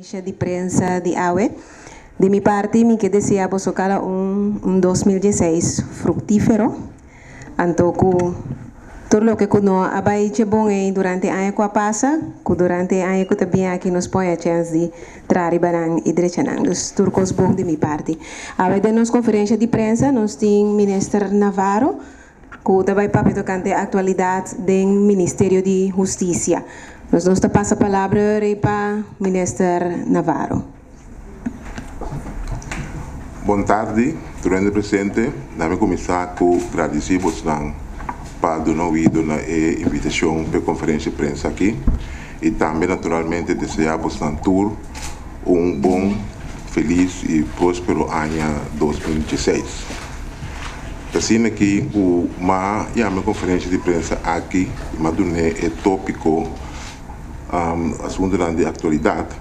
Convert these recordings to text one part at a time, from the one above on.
conferência de prensa de AUE. De minha parte, me que deseamos cada um 2016 fructífero. Antoco tudo o que kuno abai che bom durante a ano que passa, que durante a ano que também aqui nos põe a chance de trazer banang e direcionar. Dos turcos bom de minha parte. AUE de nossa conferência de prensa, nós temos ministro Navarro, que também para tocante a atualidade do Ministério de Justiça. Nós vamos passar a palavra para o ministro Navarro. Boa tarde, senhor presidente. Dá-me começar com agradecer para dar ouvido na invitação para a conferência de prensa aqui e também, naturalmente, desejar tour bom, feliz e próspero ano 2016. Assim aqui, a conferência de prensa aqui, mas é tópico assunto de atualidade.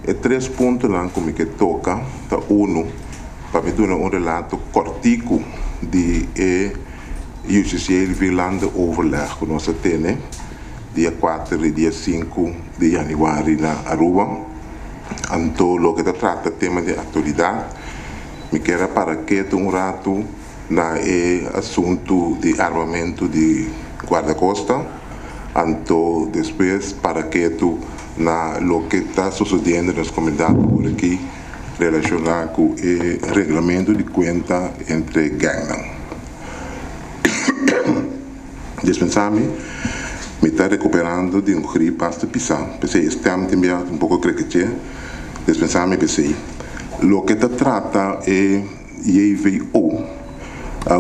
E 3 pontos como que toca, para me dar relato cortico de justicieel Vilande overleg que nós temos, dia 4 e dia 5 de janeiro na Aruba. Então, o que trata tema de atualidade, me quero para que rato na assunto de armamento de guarda-costa. Então, depois, para que na lo que está sucedendo nas comunidades por aqui, relacionado com o regulamento de conta entre gangues. Dispensar-me, me está recuperando de gripe pasta pisar, pensei, estamos também pouco crequete, dispensar-me, pensei. Lo que está trata é IVO,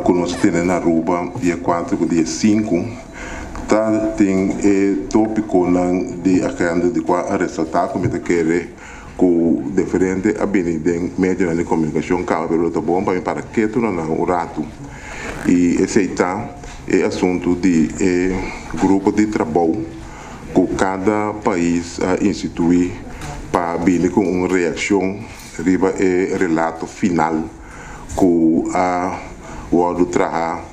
que nós temos na Aruba, dia 4 e dia 5, tem tópico de agenda de qual ressaltar como está querer com diferente habilidades médias de comunicação que é bom para que tu não um rato e aceitar é assunto de grupo de trabalho que cada país institui para vir com uma reação riba relato final que o trabalho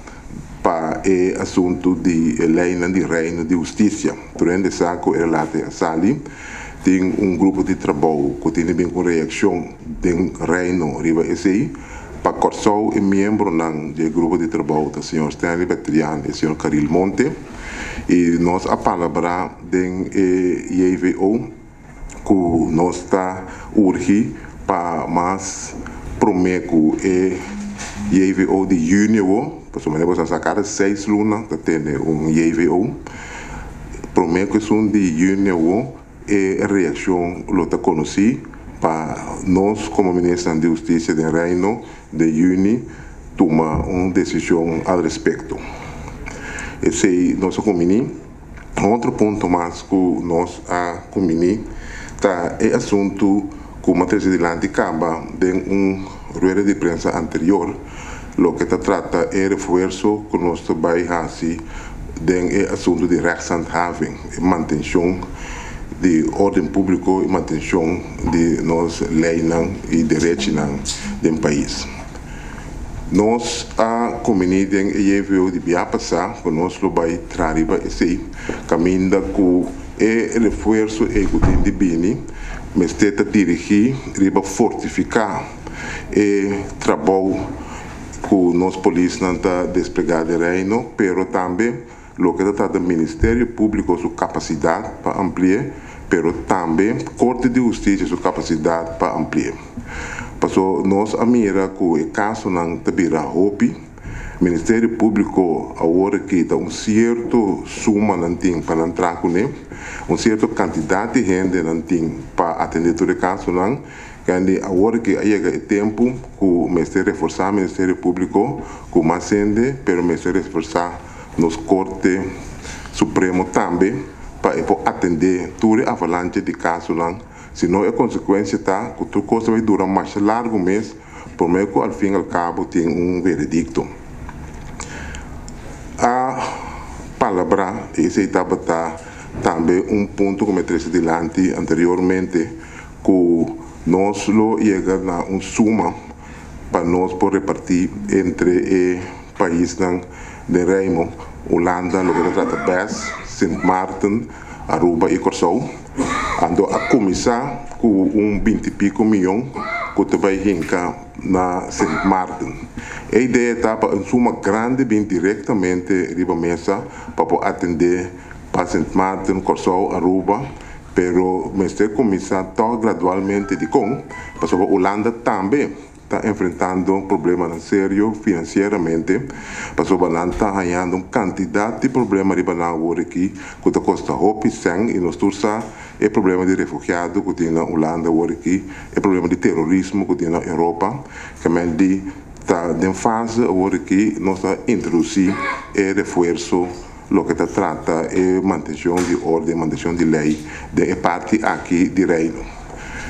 para o assunto de lei de reino de justiça. Durante o saco relate a Sali, tem grupo de trabalho que tem bem com reação do reino riba esse para cortar o membro do grupo de trabalho do senhor Stanley Betrian e senhor Caril Monte e nós a palavra do IVO que nós está urge para mais prometo IVO de junho. Por isso, vamos sacar 6 lunas que tem IVO. Prometo que são de junho e a reação lo está conheci para nós como ministro de Justiça do Reino de junho tomar uma decisão ao respeito. Esse nosso combini. Outro ponto mais que nós combini é assunto que o matéria de lante acaba de rueda de prensa anterior. Lo que trata é reforço que nós vai fazer do assunto de rechtshandhaving, manutenção de ordem público e manutenção de nossas leis e direitos do país. Nós a comunidade EVO de Biapassa, que nós vai trazer esse caminho que é reforço e que tem de bem, mas tenta dirigir, riba fortificar e trabalho que nós polícia não está desplegado no reino, pero também o que trata do Ministério Público sua capacidade para ampliar, pero também Corte de Justiça sua capacidade para ampliar. Passou nós a mira que o caso não está vira hopi, Ministério Público agora que dá certo suma não tem para entrar com ele, certa quantidade de gente não tem para atender todo o caso não. Agora que chega o tempo que o Ministério reforçar o Ministério Público com mais gente, pero o Ministério reforçar nos Corte Supremo também para atender toda a avalanche de casos lá. Senão a consequência está que tudo coisa vai durar mais largo mês, por meio que ao fim e ao cabo tem veredicto. A palavra esse estava também ponto como eu trouxe delante anteriormente que nós chega a suma para nós poder repartir entre países do Reino, Holanda, o que trata Bes, Sint Maarten, Aruba e Curaçao. ando a começar com 20 e pico milhão que vai hincar na St. Martin. A ideia está para uma suma grande bem diretamente riba mesa para atender para St. Martin, Corsol, Aruba, pero mestre começar tão gradualmente de com, para a Holanda também está enfrentando problemas sérios financeiramente, para a Holanda está ganhando uma quantidade de problemas riba na hora aqui, que está custa hopi sang e nós tursa é problema de refugiados que tem na Holanda hora aqui, é problema de terrorismo que tem na Europa, que men de está em fase agora que nós introduzir e reforço o que trata é manutenção de ordem, manutenção de lei, de parte aqui de reino.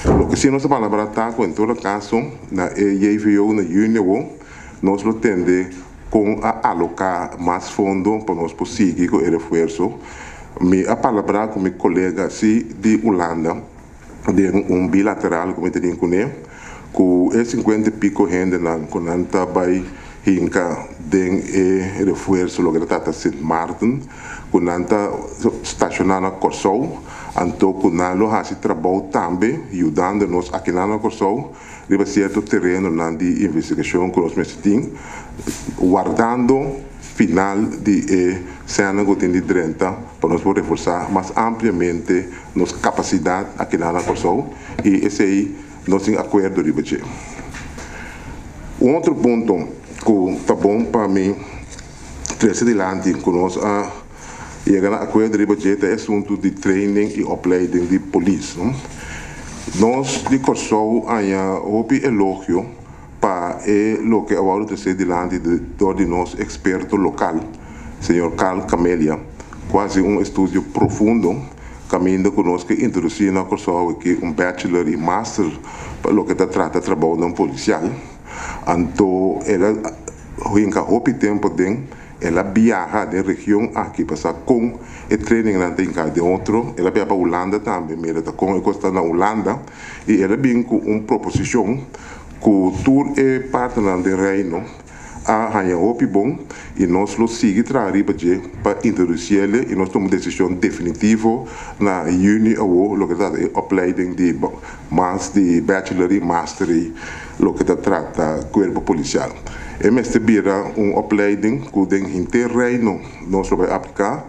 O que se nós palavra está em todo caso na EIVO na União, nós lo tende com a alocar mais fundo para nós conseguir com o reforço. A palavra com meu colega se de Holanda, de bilateral como tem com ele, com 50 e pico gente na conanta vai hinca den reforço lo que trata St. Martin, conanta estacionar na Corsol, anto conalo hasi trabalho também ajudando nós aqui na Corsol, riba certo terreno na de investigação que nós mesmo guardando final de cena que tem de 30 para nós poder reforçar mais ampliamente nossa capacidade aqui na Corsol e esse aí nós temos acordo de budget. Outro ponto que está bom para mim, trazer adiante com nós a chegar a acordo de budget é assunto de training e opleiding de polícia. Nós de Corsol há um elogio para o que agora trazer adiante de nosso experto local, senhor Carl Camelia, quase estudo profundo caminho conosco introduzir na Corsol aqui bachelor e master para o que trata de trabalho não policial. Então, ela hinca hopi tempo ela viaja da região aqui para com o training na tem de outro, ela vai para a Holanda também, mas ela está com a costa na Holanda e ela vem com uma proposição que tour é parte do reino a ganhar hopi bom e nós lo sigue trazer para introduzir ele e nós tomamos decisão definitiva na junho ou lo que trata de opleiding de mais de bachelor e master lo que trata corpo policial. E mestre vira opleiding que tem interreino nós vai aplicar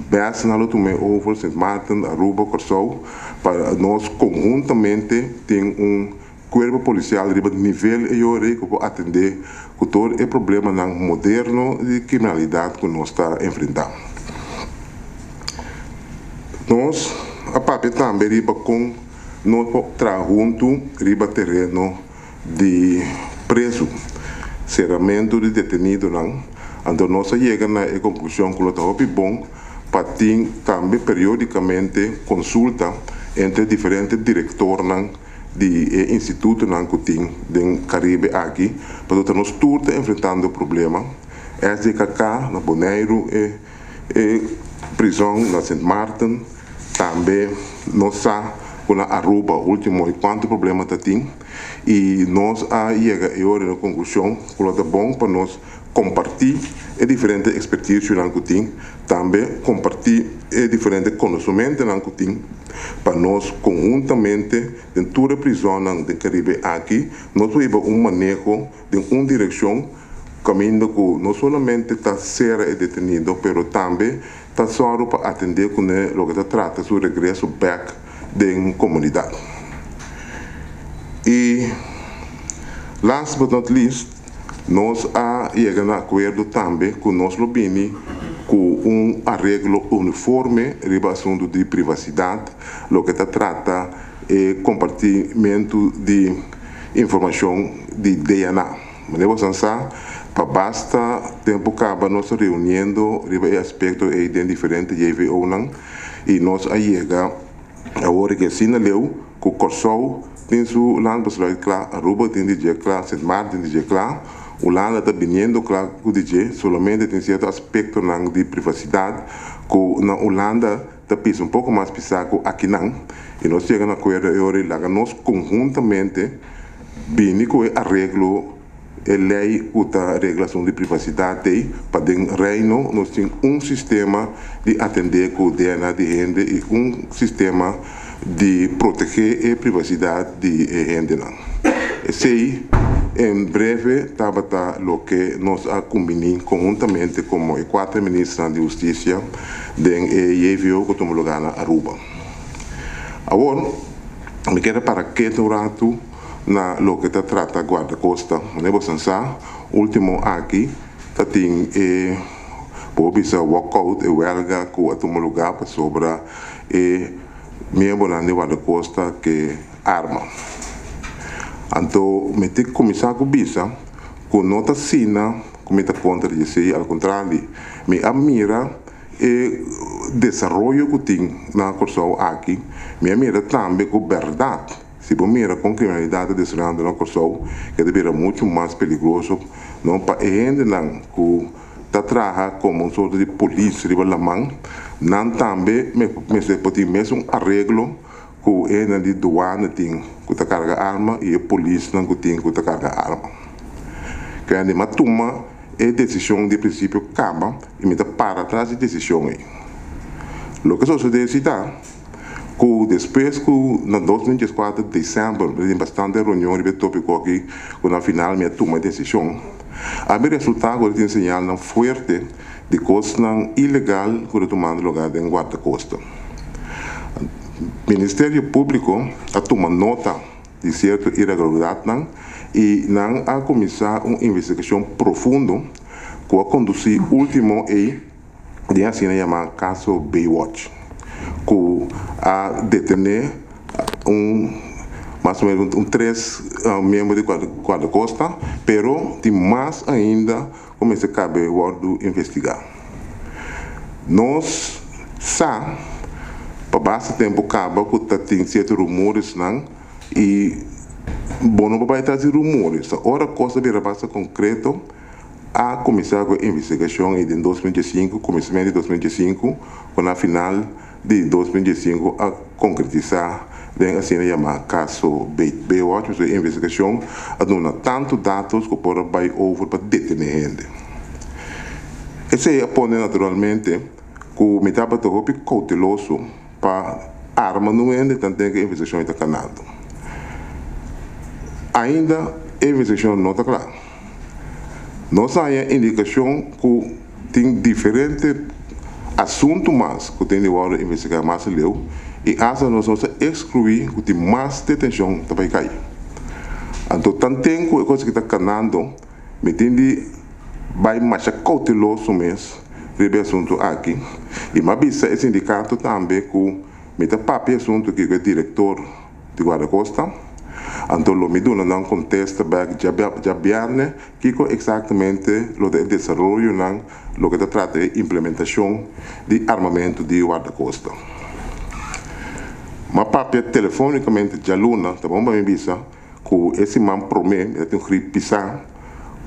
base na luta over St. Martin, Aruba, Corsol para nós conjuntamente tem corpo policial de nível maior que pode atender com todo o problema moderno de criminalidade que nós está enfrentando. Nós, a papel também riba com nós trabalhamos junto riba terreno de preso, cerramento de detenido não, então nós chegamos na conclusão que está bom para ter também periodicamente consulta entre diferentes diretores de instituto que tem no Caribe aqui, para nós todos enfrentando o problema. SDKK, na Bonaire, prisão na St. Martin, também nós com a Aruba, último, quanto problema tem, e nós chegamos na conclusão que é bom para nós compartilhar diferentes expertises que tem, também compartilhar diferentes conhecimentos que tem, para nós conjuntamente dentro toda a prisão do Caribe aqui nós temos manejo de uma direção caminho que não somente está ser detenido, mas também está só para atender com o que trata do regresso back da comunidade. E last but not least nós chegamos a acordo também com nós lobini com arreglo uniforme em assunto de privacidade, o que trata é compartilhamento de informação de DNA. Mas para basta tempo acaba nós reunindo em aspecto de diferentes JVO e nós chegamos a hora que assinaleu que o Corsol tem seu landbesluit klaar, Aruba tem DJ klaar, St. Martin DJ klaar. Holanda está vindo claro com o DJ, somente tem certo aspecto de privacidade que na Holanda está pisa pouco mais pisado aqui não. E nós chegamos a acordo e nós conjuntamente bem com o arreglo a lei da regulação de privacidade para o reino nós temos sistema de atender com o DNA de gente e sistema de proteger a privacidade de gente. Esse em breve estava o que nós combinamos conjuntamente como os 4 ministros de Justiça de EVO que tomamos lugar na Aruba. Agora, me quero para que rato na lo que te trata guarda-costa, né? Você sabe, último aqui, tá tem por bisa walkout e huelga que tomamos lugar para sobre membro na guarda-costa que arma. Então, me tem que começar com bisa, com nota sina, como está contra dizer, ao contrário, me admira o desenvolvimento que tem na Corso aqui, me admira também com verdade. Se você mira com criminalidade descendendo na Corso, que deve ser muito mais perigoso, não para gente que está trabalhando como um sorte de polícia de Balamang, não também me se pode mesmo arreglo que é de doana tem que está carga arma e a polícia não tem que está carga arma. Que é de matuma é decisão de princípio acaba e me dá para trás de decisão aí. O que sucede é que depois que na 2024 de dezembro tem bastante reunião de tópico aqui que na final me toma a decisão. A ver resultado de sinal não forte de coisa ilegal que tomando lugar em guarda-costa. O Ministério Público a tomar nota de certa irregularidade e não a começar uma investigação profunda que a conduzir último de assim chamado caso Baywatch, que a detener mais ou menos 3 membros de guarda-costa, pero tem mais ainda como se cabe investigar. Nós sabemos para bastante tempo acaba que tem certos rumores e bom não vai trazer rumores. Agora coisa de bastante concreto a começar com a investigação em 2025, começamento de 2025, com a final de 2025 a concretizar assim chamado caso Baywatch, a investigação a dar tanto dados que pode vai over para detener gente. Esse põe naturalmente que me estava todo cauteloso para arma não é tanto que a investigação está canando. Ainda a investigação não está clara. Nós temos a indicação que tem diferentes assuntos mais que tem de investigar mais leu e essa nós vamos excluir que tem mais detenção que vai cair. Então, tanto tempo a coisa que está canando, me tem de vai mais cauteloso mesmo sobre assunto aqui. E mas bisa esse sindicato também que me dá papel assunto que o diretor de guarda-costa. Então, lo me dona não contesta back já biarne que exatamente lo de desarrollo não lo que se trata de implementação de armamento de guarda-costa. Mas papel telefonicamente já luna, tá bom, me bisa que esse man promete tem um pisar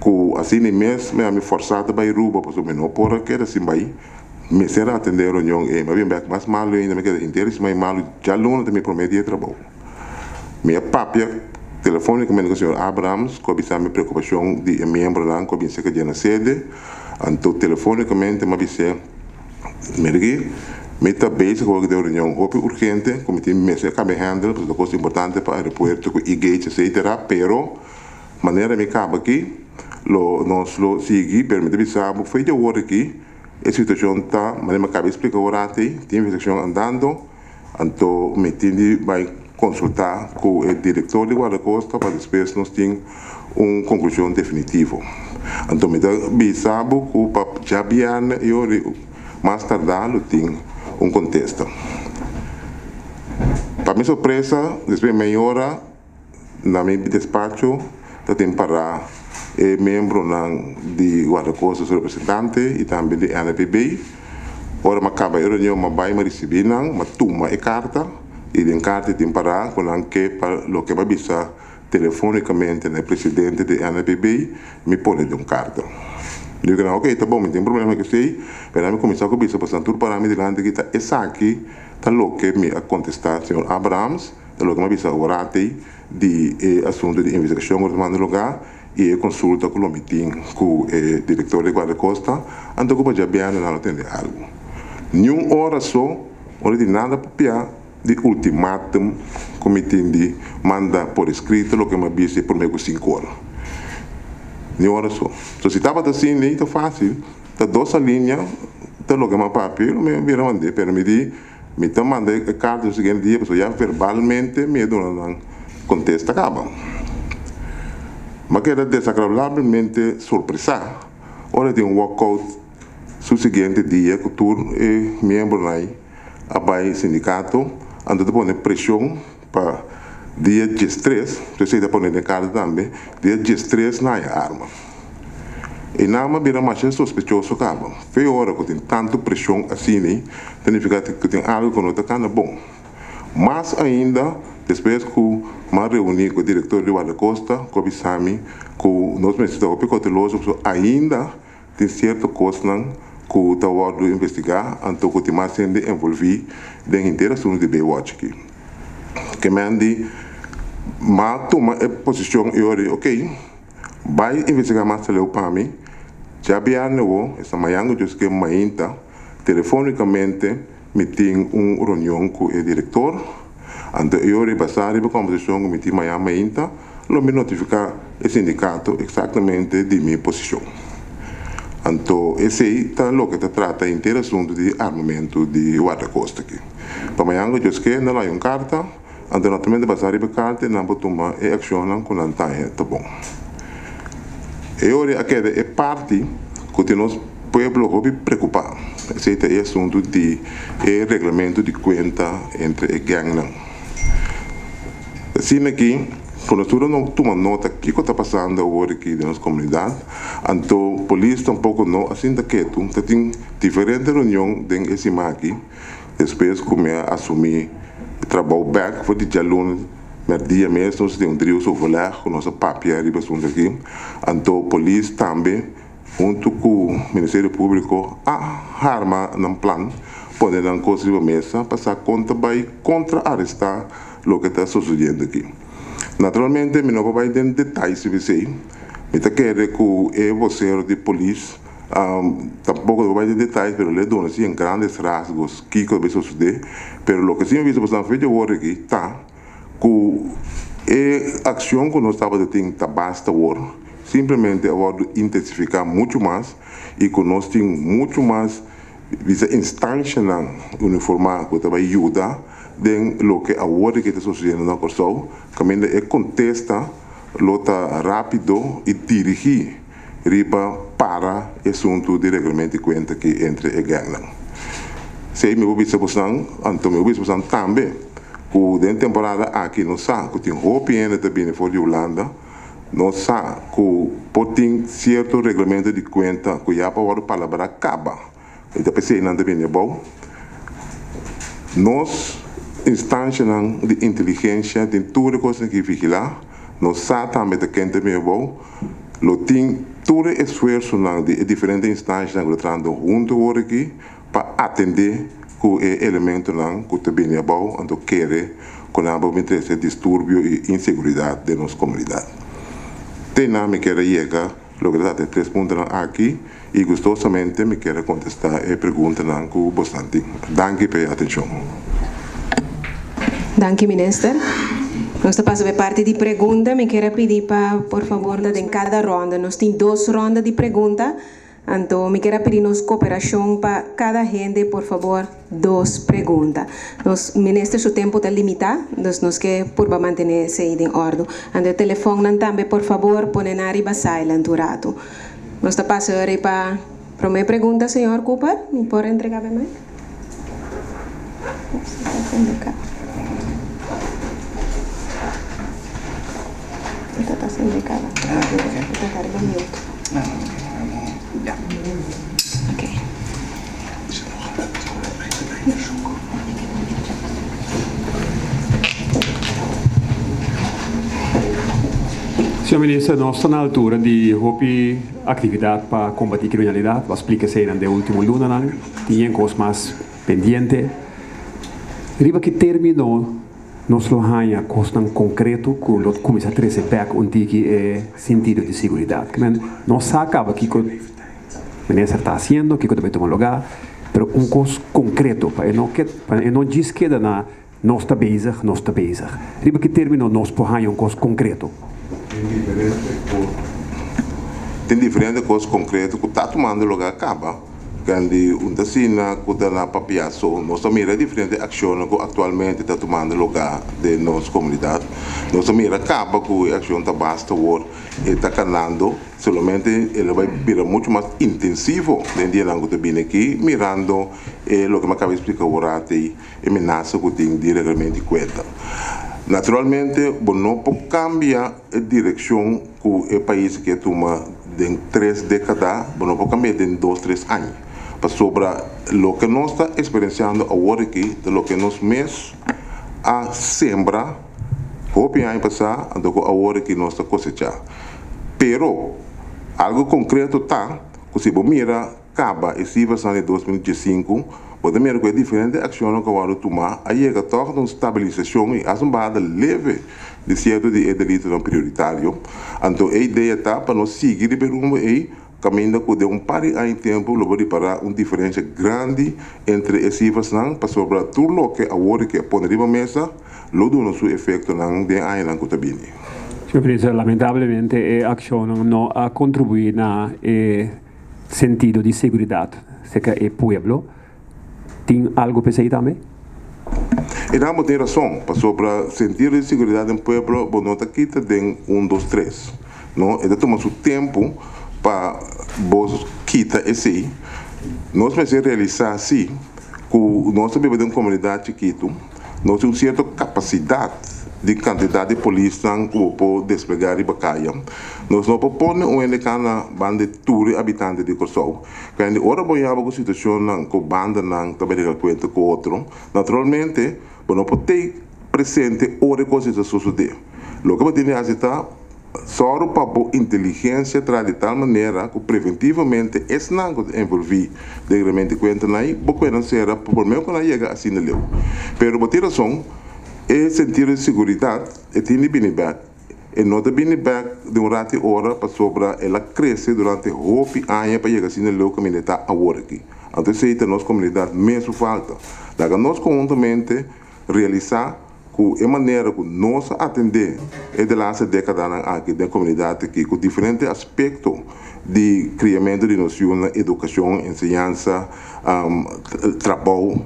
que assim mesmo me forçado para ir ruba para o menor por que assim vai me será atender a reunião e mas bem mais malo ainda me queda interesse mais malo já luna também promete trabalho. Minha papia telefonicamente com o senhor Abrams, que observa minha preocupação de membro lá, que observa que na sede, então telefonicamente me disse, me está base com a reunião urgente, como tem me ser cabe handle, porque é coisa importante para o aeroporto, com e-gate, etc. Pero maneira me cabe aqui, nós lo segui, permite avisar, foi de hora aqui, a situação está, mas me cabe explicar agora tem investigação andando, então me tem vai consultar com o diretor de guarda-costa para depois nós ter uma conclusão definitiva. Então, me dá bisabo que já biane e mais tardar tem contexto. Para minha surpresa, depois de meia hora, na meu despacho, eu tenho para membro de guarda-costa, representante e também de NPB. Ora, me acaba a reunião, me vai me receber, me toma a carta. E em carta tem para com anche para lo que vai bisa telefonicamente no presidente de NPB me põe de carta. Eu digo, ok, tá bom, não tem problema que sei, mas me começar com bisa para tudo para mim delante que tá essa aqui tá lo que me a contestar senhor Abrams, tá lo que me bisa agora de assunto de investigação no mando lugar e consulta com o meeting com o diretor de guarda-costa, então que já bem não atender algo. Nenhuma hora só, hora de nada para de ultimátum comité de manda por escrito lo que me disse por meio 5 horas. Não hora só. So, se estava assim, nem tão fácil, tá 2 linhas, tá lo que me papel, me vira mandar, pero me di, me tá mandando a carta do seguinte dia, pessoa já verbalmente me dona contesta acaba. Mas que era desagradavelmente surpresa. Ora tem walkout no seguinte dia que tu membro aí, abai sindicato, anda de poner pressão para dia 13, precisa poner de carta também, dia 13 na arma. E na arma vira mais sospechoso acaba. Foi hora que tem tanto pressão assim, né? Significa que tem algo que não está bom. Mas ainda, depois que eu reuni com o diretor de Guarda Costa, com o Bissami, com o nosso ministro da Picoteloso, ainda tem certa coisa que eu estava investigar, então que eu tenho mais sendo envolvido na interação de Baywatch aqui. Que me andi, mas toma a posição e eu digo, ok, vai investigar mais para mim, já havia essa manhã eu disse que ainda, telefonicamente, me tem uma reunião com o diretor, então eu repassar a conversação com o time ainda, eu me notificar o sindicato exatamente de minha posição. Então, esse aí é o que trata a interação de armamento de guarda-costa aqui. Para amanhã eu disse que não há uma carta, então nós também passar a carta e não vou tomar ação com a Antanha, tá bom. E hoje aquela é parte que nós pueblo preocupado. Esse é o assunto de regulamento de conta entre a gangue. Assim aqui, quando nós não tomamos nota do que está passando agora aqui na nossa comunidade, então a polícia tampouco não, assim daqui, tem diferentes reuniões dentro desse aqui, depois como a assumir o trabalho back, foi de aluno, mas dia mesmo nós temos trio sobre com nossa papia e assunto aqui, então a polícia também, junto com o Ministério Público, arma num plano, poder dar coisas na mesa, passar conta, vai contra-arrestar o que está sucedendo aqui. Naturalmente, eu não vou dar detalhes se você. Eu quero que o vocero de polícia, tampouco não vai dar detalhes, mas ele dá assim, em grandes rasgos que vai suceder. Mas o que sim eu vi bastante feito agora aqui está que a ação que nós estávamos tendo está basta agora. Simplesmente agora intensificar muito mais e que nós temos muito mais instância uniformada que vai ajudar o que agora está sucedendo na Corsol, que é contesta, luta rápido e dirigir riba para o assunto de regulamento de conta que entre a gangue. Se me ouvi então me ouvi também, que dentro da temporada aqui nós sabemos que tem roupa também fora de Holanda, nós sabemos que pode ter certo regulamento de conta que já para a palavra acaba. Então, pensei não também é bom. Nós instância de inteligência, tem tudo coisa que vigilar, nós sabemos também que quem também é bom, tem todo esforço de diferentes instâncias que estão junto aqui para atender o elemento que também é bom, então querer com a interesse distúrbio e insegurança da nossa comunidade. Tem me quero chegar, lograr 3 pontos aqui e gostosamente me quero contestar a pergunta com bastante. Danke pela atenção. Danke, minister. Nós passamos a parte de pergunta. Me quero pedir para, por favor, em cada ronda. Nós temos 2 rondas de pergunta. Então, me quero pedir nos cooperação para cada gente, por favor, 2 perguntas. Nos ministro, seu tempo está limitado, então nós queremos por manter-se em ordem. Então, o telefone também, por favor, põe na riba silent o rato. Nós passamos para a primeira pergunta, senhor Cooper. Me pode entregar bem mais? Está sendo indicada. Está carregando minuto. Ya. Ok. Senhor Ministro, nós estamos na altura de atividade para combater a criminalidade. Vou explicar se na última luna, tinha coisas mais pendentes. Riba que terminou, nós temos coisas concretas que nós começamos a trazer back é sentido de segurança. Nós sabemos que o ministro está fazendo, que também toma lugar, mas coisa concreto, para não diz que na nós está bezig. Riba que termino nós porra um coisa concreto. Tem diferente coisas concretas que está tomando lugar acaba. Quando uma cena que está na papiaço, nós também diferentes ações que atualmente está tomando lugar de nossa comunidade. Nós também acaba que a ação está basta agora e está canando, somente ele vai virar muito mais intensivo dentro do ano que está vindo aqui, mirando o que eu acabei de explicar agora e ameaça que tem diretamente em conta. Naturalmente, não pode cambiar a direção que o país que toma em 3 décadas, não pode cambiar em 2, 3 anos. Sobre o que nós estamos experienciando agora aqui, o que nós mesmos a sembrar, o ano passado, agora que nós estamos cosechando. Pero, algo concreto está, que se você mira, acaba esse versão de 2015, você mira que é diferente ações que vão tomar, aí é que toca uma estabilização e as barras leve de certo de delito não prioritário. Então, a ideia está para nós seguir o rumo aí, caminho que de par de tempo, logo para uma diferença grande entre esse versão, para sobre tudo o que agora que põe na mesa, logo no seu efeito não de ano que está vindo. Senhor Presidente, lamentavelmente a ação não a contribuir na sentido de segurança, se que é povo. Tem algo para sair também? E não tem razão, para sobre sentir de segurança no povo, não está aqui, tem 1, 2, 3. Não, ele toma seu tempo para vos quitar esse. Nós precisamos realizar assim, que nós vivemos em uma comunidade chiquita, nós temos certa capacidade de quantidade de polícia que pode desplegar e bacaia. Nós não podemos pôr uma banda de tour habitantes de Corsol. Quando ora boiava com a situação que a banda não também conta com outro, naturalmente, não pode ter presente outra coisa que suceder. O que tem que fazer só para a inteligência de tal maneira que preventivamente esse não envolver diretamente conta aí, porque não será por meio que não chega assim no leu. Pero por ter razão, é sentir a segurança, é ter bem-back. E não ter bem-back de rato hora para sobre ela crescer durante roupa anos para chegar assim no leu que a comunidade agora aqui. Então, isso é a nossa comunidade mesmo falta. Daí nós conjuntamente realizar que a maneira que nós atender é de lá década aqui da comunidade aqui com diferentes aspectos de criamento de noção, educação, ensinança, trabalho,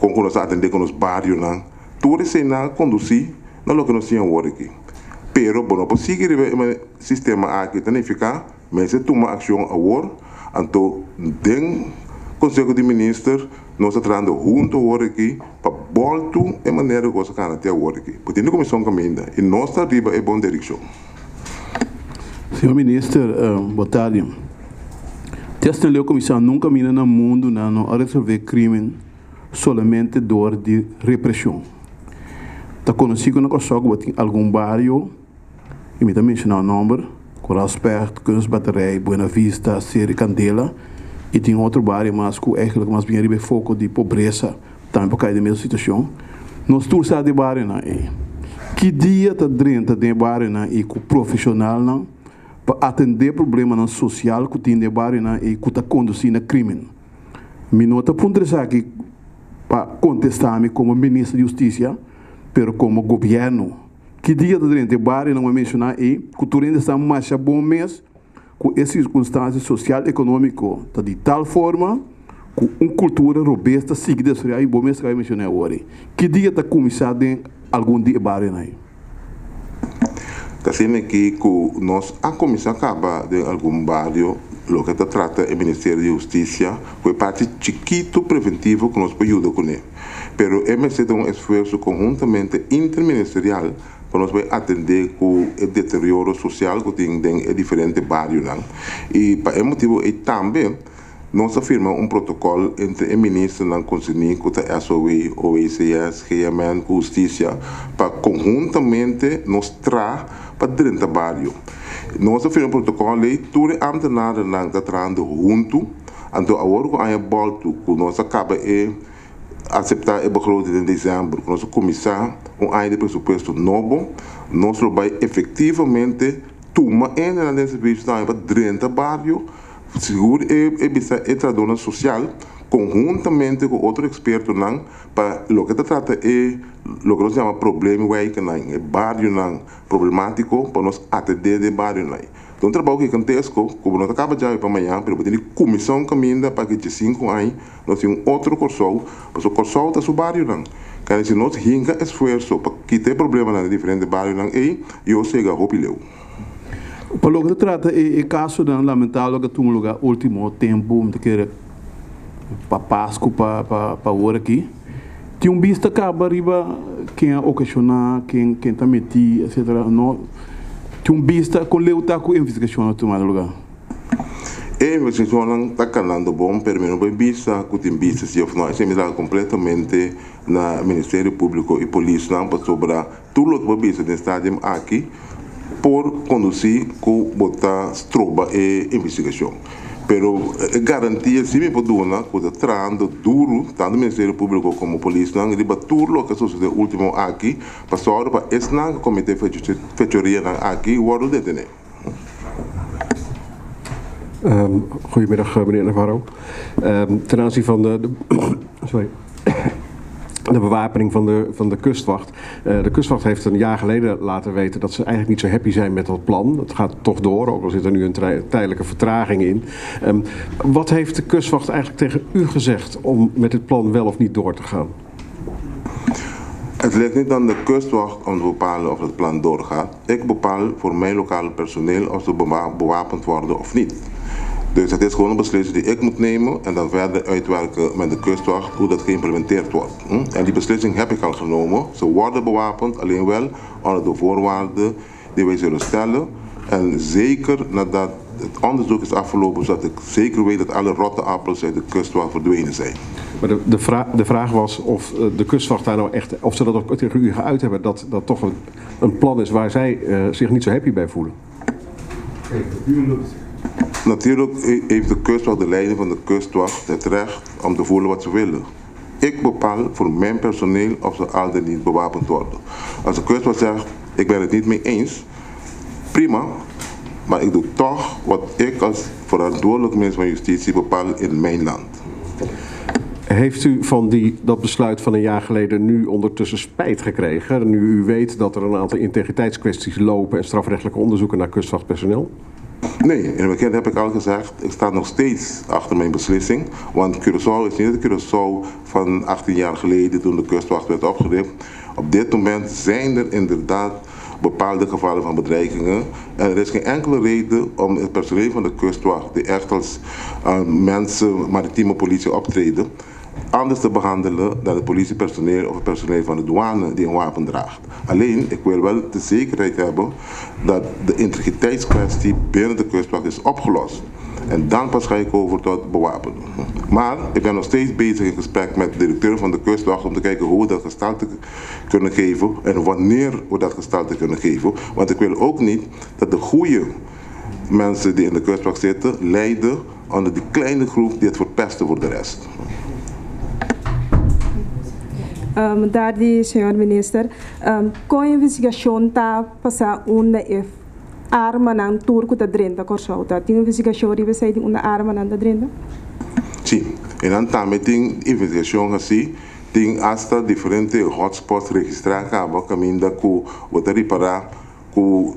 com nós atender com os bairros, tudo isso é conduzir no que nós temos agora aqui. Pero, não pode seguir o sistema aqui, tem que ficar, mas se toma ação agora, então, tem Conselho de Ministros, nós estamos trabalhando junto agora aqui, para voltar a maneira que nós estamos até agora aqui. Porque tem a comissão caminhando, e nós estamos arriba em boa direção. Senhor Ministro, boa tarde. Esta comissão nunca caminha no mundo não a resolver crime somente dor de repressão. Está conhecido na Kosovo que tem algum bairro, e me também mencionar o nome, Coralsperto, Kunst Batterij, Buena Vista, Seri Candela, e tem outro bairro mas que eigenlijk mais bem ribe foco de pobreza, também por causa da mesma situação. Nós todos de bairro na que dia está dentro de bairro na e com profissional na para atender problema na social que tem de bairro na e que está conduzindo a crime. Me nota ponto aqui para contestar-me como ministro de Justiça, pero como governo. Que dia está dentro de bairro não vou mencionar aí, que tu ainda está mais bom mês com essa circunstância social e econômica tá de tal forma com uma cultura robusta seguida sobre aí bom mês que eu mencionei agora. Que dia está começado em algum dia bairro aí? Está sendo que nós a comissão acaba de algum bairro, o que trata o Ministério de Justiça, foi parte chiquito preventivo que nós podemos ajudar com ele. Pero hemos hecho um esforço conjuntamente interministerial para nós atender com o deterioro social que tem em diferentes bairros. E para esse motivo, também, nós afirmamos um protocolo entre o ministro e o Conselho, a SOE, OECS, GMN, Justiça, para conjuntamente nos trazer para dentro do bairro. Nós afirmamos um protocolo e todos os ambtenares estão trabalhando juntos. Então, agora que a volta, que nós acabamos de aceitar o begroting em dezembro, nós começamos ano de presupuesto novo, nós vamos efetivamente tomar esse serviço para dentro do bairro, seguro e trabalho social, conjuntamente con otro experto para lo que se trata es lo que nos llama problema el barrio problemático para nos atender de barrio. Então, trabalho que contesco, como nós acaba já para amanhã, pero tem comissão caminha para que de 5 anos nós temos outro corso, mas o corso está no barrio não. Quer dizer, nós hinga esforço para que tem problema na diferente barrio não e eu chega a hopileu. Para lo que se trata é caso de lamentável que um lugar último tempo de que para Páscoa para hora aqui tinha vista acaba arriba quem ocasionar quem está metido etc. Não tinha vista com leuta com investigação no tomado lugar. A investigação está calando bom, pero não vai vista que tem vista se eu não é completamente na Ministério Público e Polícia não para sobrar tudo o que vai vista no estádio aqui por conduzir com botar stroba e investigação. Pero garantia se me pode dar coisa trando duro tanto o Ministério Público como a Polícia não riba tudo o que sucedeu último aqui passou para esse não comitê fechoria aqui o ordem detenen. Goedemiddag meneer Navarro. Ten aanzien van de bewapening van de kustwacht. De kustwacht heeft een jaar geleden laten weten dat ze eigenlijk niet zo happy zijn met dat plan. Het gaat toch door, ook al zit er nu een tijdelijke vertraging in. Wat heeft de kustwacht eigenlijk tegen u gezegd om met dit plan wel of niet door te gaan? Het ligt niet aan de kustwacht om te bepalen of het plan doorgaat. Ik bepaal voor mijn lokale personeel of ze bewapend worden of niet. Dus het is gewoon een beslissing die ik moet nemen en dan verder uitwerken met de kustwacht hoe dat geïmplementeerd wordt. En die beslissing heb ik al genomen. Ze worden bewapend, alleen wel onder de voorwaarden die wij zullen stellen. En zeker nadat het onderzoek is afgelopen, zodat ik zeker weet dat alle rotte appels uit de kustwacht verdwenen zijn. Maar de vraag was of de kustwacht daar nou echt, of ze dat ook tegen u geuit hebben, dat toch een plan is waar zij zich niet zo happy bij voelen. Natuurlijk heeft de kustwacht, de leiding van de kustwacht, het recht om te voelen wat ze willen. Ik bepaal voor mijn personeel of ze al dan niet bewapend worden. Als de kustwacht zegt, ik ben het niet mee eens, prima. Maar ik doe toch wat ik als verantwoordelijk minister van Justitie bepaal in mijn land. Heeft u van dat besluit van een jaar geleden nu ondertussen spijt gekregen? Nu u weet dat er een aantal integriteitskwesties lopen en strafrechtelijke onderzoeken naar kustwachtpersoneel? Nee, in het begin heb ik al gezegd, ik sta nog steeds achter mijn beslissing. Want Curaçao is niet de Curaçao van 18 jaar geleden toen de kustwacht werd opgericht. Op dit moment zijn er inderdaad bepaalde gevallen van bedreigingen. En er is geen enkele reden om het personeel van de kustwacht, die echt als mensen, maritieme politie optreden, anders te behandelen dan het politiepersoneel of het personeel van de douane die een wapen draagt. Alleen, ik wil wel de zekerheid hebben dat de integriteitskwestie binnen de kustwacht is opgelost. En dan pas ga ik over tot bewapenen. Maar ik ben nog steeds bezig in gesprek met de directeur van de kustwacht om te kijken hoe we dat gestalte kunnen geven en wanneer we dat gestalte kunnen geven. Want ik wil ook niet dat de goede mensen die in de kustwacht zitten lijden onder die kleine groep die het verpesten voor de rest. Daar senhor minister, com a investigação está passando uma arma na turco da drenta corsolta. Tem investigação ribe sai de uma arma na drenta? Sim, e dan também tem investigação assim, tem hasta diferentes hotspots registrados acaba caminho com o reparar com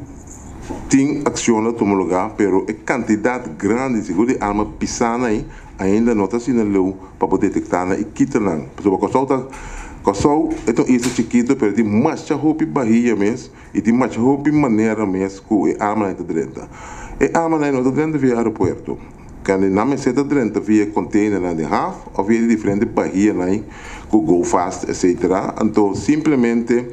tem ações no lugar, pero a quantidade grande de arma pisana aí ainda não está sendo para poder detectar e quitar não. Porque Kosovo é um isso chiquito, pero tem mais roupa barriga mesmo e tem mais roupa maneira mesmo com a arma na dentro. A arma na dentro via aeroporto. Quando não me seta dentro via container na de half ou via diferente barriga na com go fast etc. Então simplesmente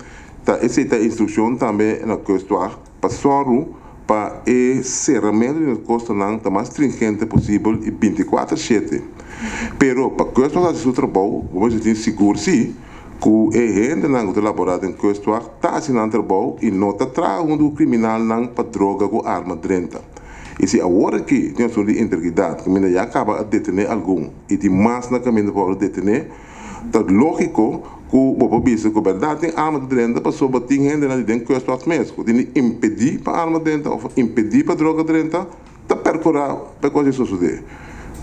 tá essa instrução também na kustwacht passou para o cerramento do costo não tá mais stringente possível e 24/7. Pero para kustwacht fazer seu trabalho, vamos dizer seguro sim. Que a gente não está elaborada em kustwacht está assinando trabalho e não está trazendo o criminal não para droga com arma dentro. E se agora que tem uma de integridade, que ainda já acaba de detener algum e tem mais na caminho para detener, é lógico que o pobício que verdade tem arma dentro para sobre tem gente na dentro kustwacht mesmo, tem impedir para arma dentro ou impedir para droga dentro, está percurar para coisas suceder.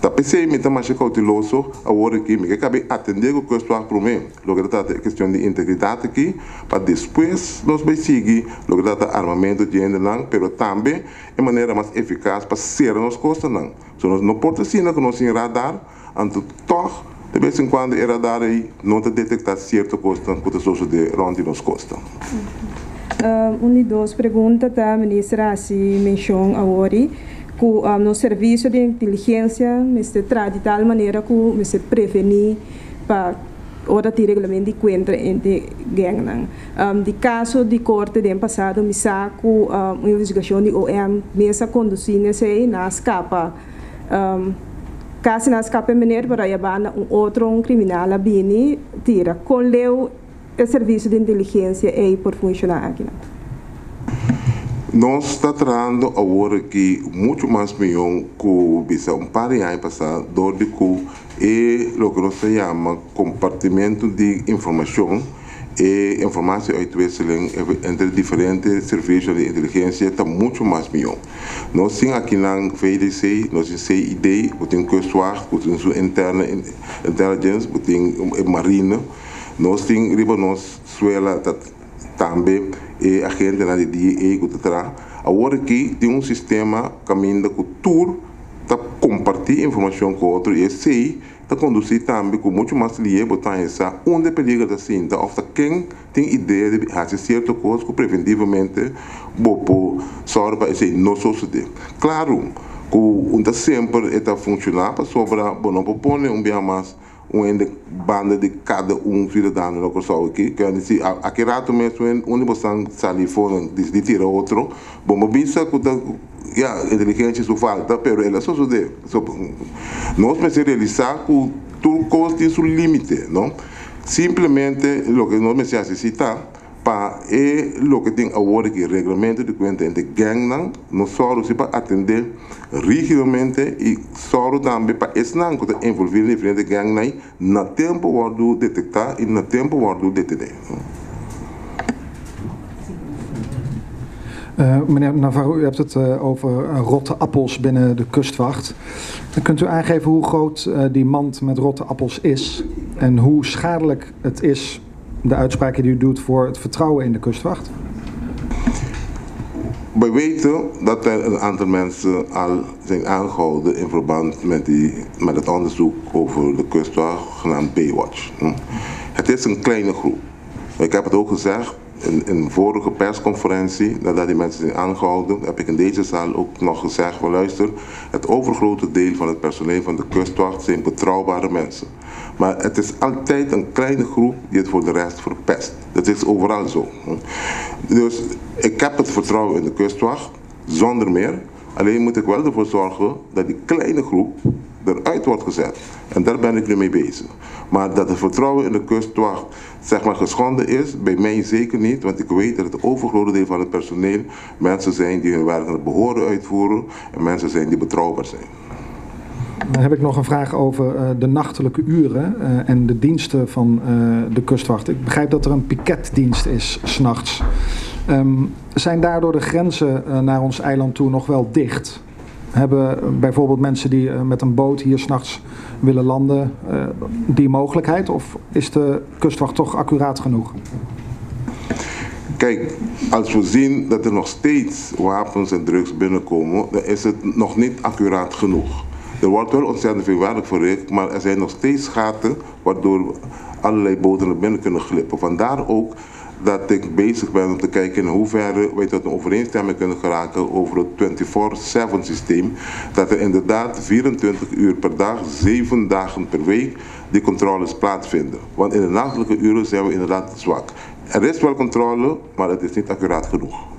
Tapese me tamashe cauteloso agora que me cabe atender o custo a promê. Logo que trata questão de integridade aqui, para depois nós vai seguir, logo que trata armamento de ainda não, pero também é maneira mais eficaz para ser nos costas não. So nós não pode ser que nós em radar, anto toch de vez em quando é radar aí não te detectar certa coisa que te sucede rond nos costas. E duas perguntas da ministra assim menciona agora. No serviço de inteligência, se trata de tal maneira que se prevenir para ora de regulamento de contra entre gangue. De caso de corte do ano passado, me saco uma investigação de OM, mesa conduzindo se na escapa. Caso na escapa maneira para levar outro criminal a bini tira. Com o serviço de inteligência aí por funcionar aqui. Nós estamos tratando agora que muito mais milhão que um par de anos passados, onde é o que nós chamamos compartimento de informação e informação uitwisseling entre diferentes serviços de inteligência está muito mais milhão. Nós temos aqui na VDC, nós temos CID, temos Kustwacht, temos interna intelligence, temos marina, nós temos nós suela também e a gente na DIA que está agora que tem sistema caminho que tudo está compartilhar informação com outro e sei está conduzir também com muito mais lié botar essa onde periga da cinta ou quem tem ideia de fazer certa coisa que preventivamente bopo sorba esse não suceder. Claro que onde sempre está funcionar para sobra não propõe bem mais uma banda de cada cidadão no Kosovo aqui, que dizer, aqui rato mesmo onde você sai fora de tirar outro, bom, bisa que a inteligência só falta, pero ela só sucede. Nós precisamos realizar que tudo coisa tem seu limite, não? Simplesmente o que nós necessitamos para o que tem agora que regulamento de conta entre gangue não só se para atender rigidamente e só também para esse não que está envolvido em diferentes gangues na tempo guardo detectar e na tempo guardo detener. Meneer Navarro, u hebt het over rotte appels binnen de kustwacht. Kunt u aangeven hoe groot die mand met rotte appels is en hoe schadelijk het is, de uitspraken die u doet, voor het vertrouwen in de kustwacht? Wij weten dat er een aantal mensen al zijn aangehouden in verband met het onderzoek over de kustwacht genaamd Baywatch. Het is een kleine groep. Ik heb het ook gezegd in een vorige persconferentie, nadat die mensen zijn aangehouden, heb ik in deze zaal ook nog gezegd van luister, het overgrote deel van het personeel van de kustwacht zijn betrouwbare mensen. Maar het is altijd een kleine groep die het voor de rest verpest. Dat is overal zo. Dus ik heb het vertrouwen in de kustwacht, zonder meer. Alleen moet ik wel ervoor zorgen dat die kleine groep eruit wordt gezet. En daar ben ik nu mee bezig. Maar dat het vertrouwen in de kustwacht zeg maar geschonden is, bij mij zeker niet. Want ik weet dat het overgrote deel van het personeel mensen zijn die hun werk naar behoren uitvoeren. En mensen zijn die betrouwbaar zijn. Dan heb ik nog een vraag over de nachtelijke uren en de diensten van de kustwacht. Ik begrijp dat er een piketdienst is 's nachts. Zijn daardoor de grenzen naar ons eiland toe nog wel dicht? Hebben bijvoorbeeld mensen die met een boot hier 's nachts willen landen die mogelijkheid? Of is de kustwacht toch accuraat genoeg? Kijk, als we zien dat er nog steeds wapens en drugs binnenkomen, dan is het nog niet accuraat genoeg. Er wordt wel ontzettend veel werk verricht, maar er zijn nog steeds gaten waardoor allerlei boten naar binnen kunnen glippen. Vandaar ook dat ik bezig ben om te kijken in hoeverre wij tot een overeenstemming kunnen geraken over het 24/7 systeem. Dat er inderdaad 24 uur per dag, 7 dagen per week die controles plaatsvinden. Want in de nachtelijke uren zijn we inderdaad zwak. Er is wel controle, maar het is niet accuraat genoeg.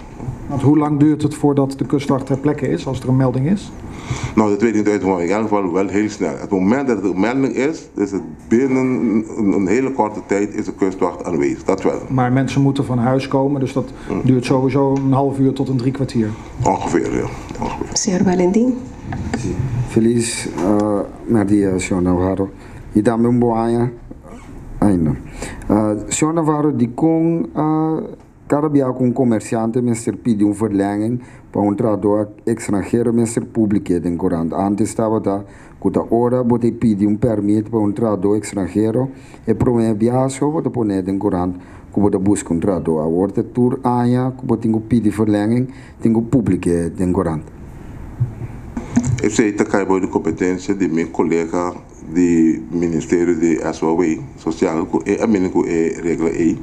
Want hoe lang duurt het voordat de kustwacht ter plekke is, als er een melding is? Nou, dat weet ik niet uit, maar in elk geval wel heel snel. Het moment dat er een melding is het binnen een hele korte tijd is de kustwacht aanwezig, dat wel. Maar mensen moeten van huis komen, dus dat duurt sowieso een half uur tot een 3 kwartier. Ongeveer, ja. Senhor Valentim. Feliz Nadia, senhor Navarro. E dá-me boaia ainda. Senhor Navarro, die kon cada dia com comerciante minister pediu verlenging para tradutor estrangeiro minister publique den Coran. Antes estava da que hora você pedir permit para tradutor estrangeiro e prometer viagem você pôr den Coran que você busca tradutor. Agora tour aia que você tem pedir verlenging tem que publique den Coran. Esse aí cai de competência de meu colega do Ministério de Ação Social que é a minha regra aí.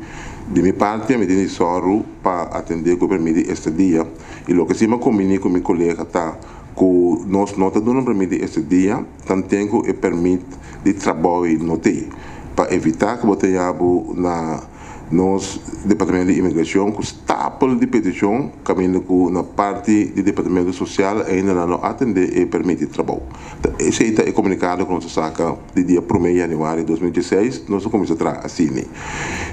De minha parte, eu tenho soro para atender o permite este dia. E o que se me combine com meu colega tá que nós não dando permite este dia, tanto tenho o permite de trabalho notei para evitar que você na nos departamento de imigração com stapel de petição caminho com na parte do departamento social ainda não atender e permite trabalho. Esse é comunicado com nossa saca de dia 1 de janeiro de 2016 nós começamos a assim.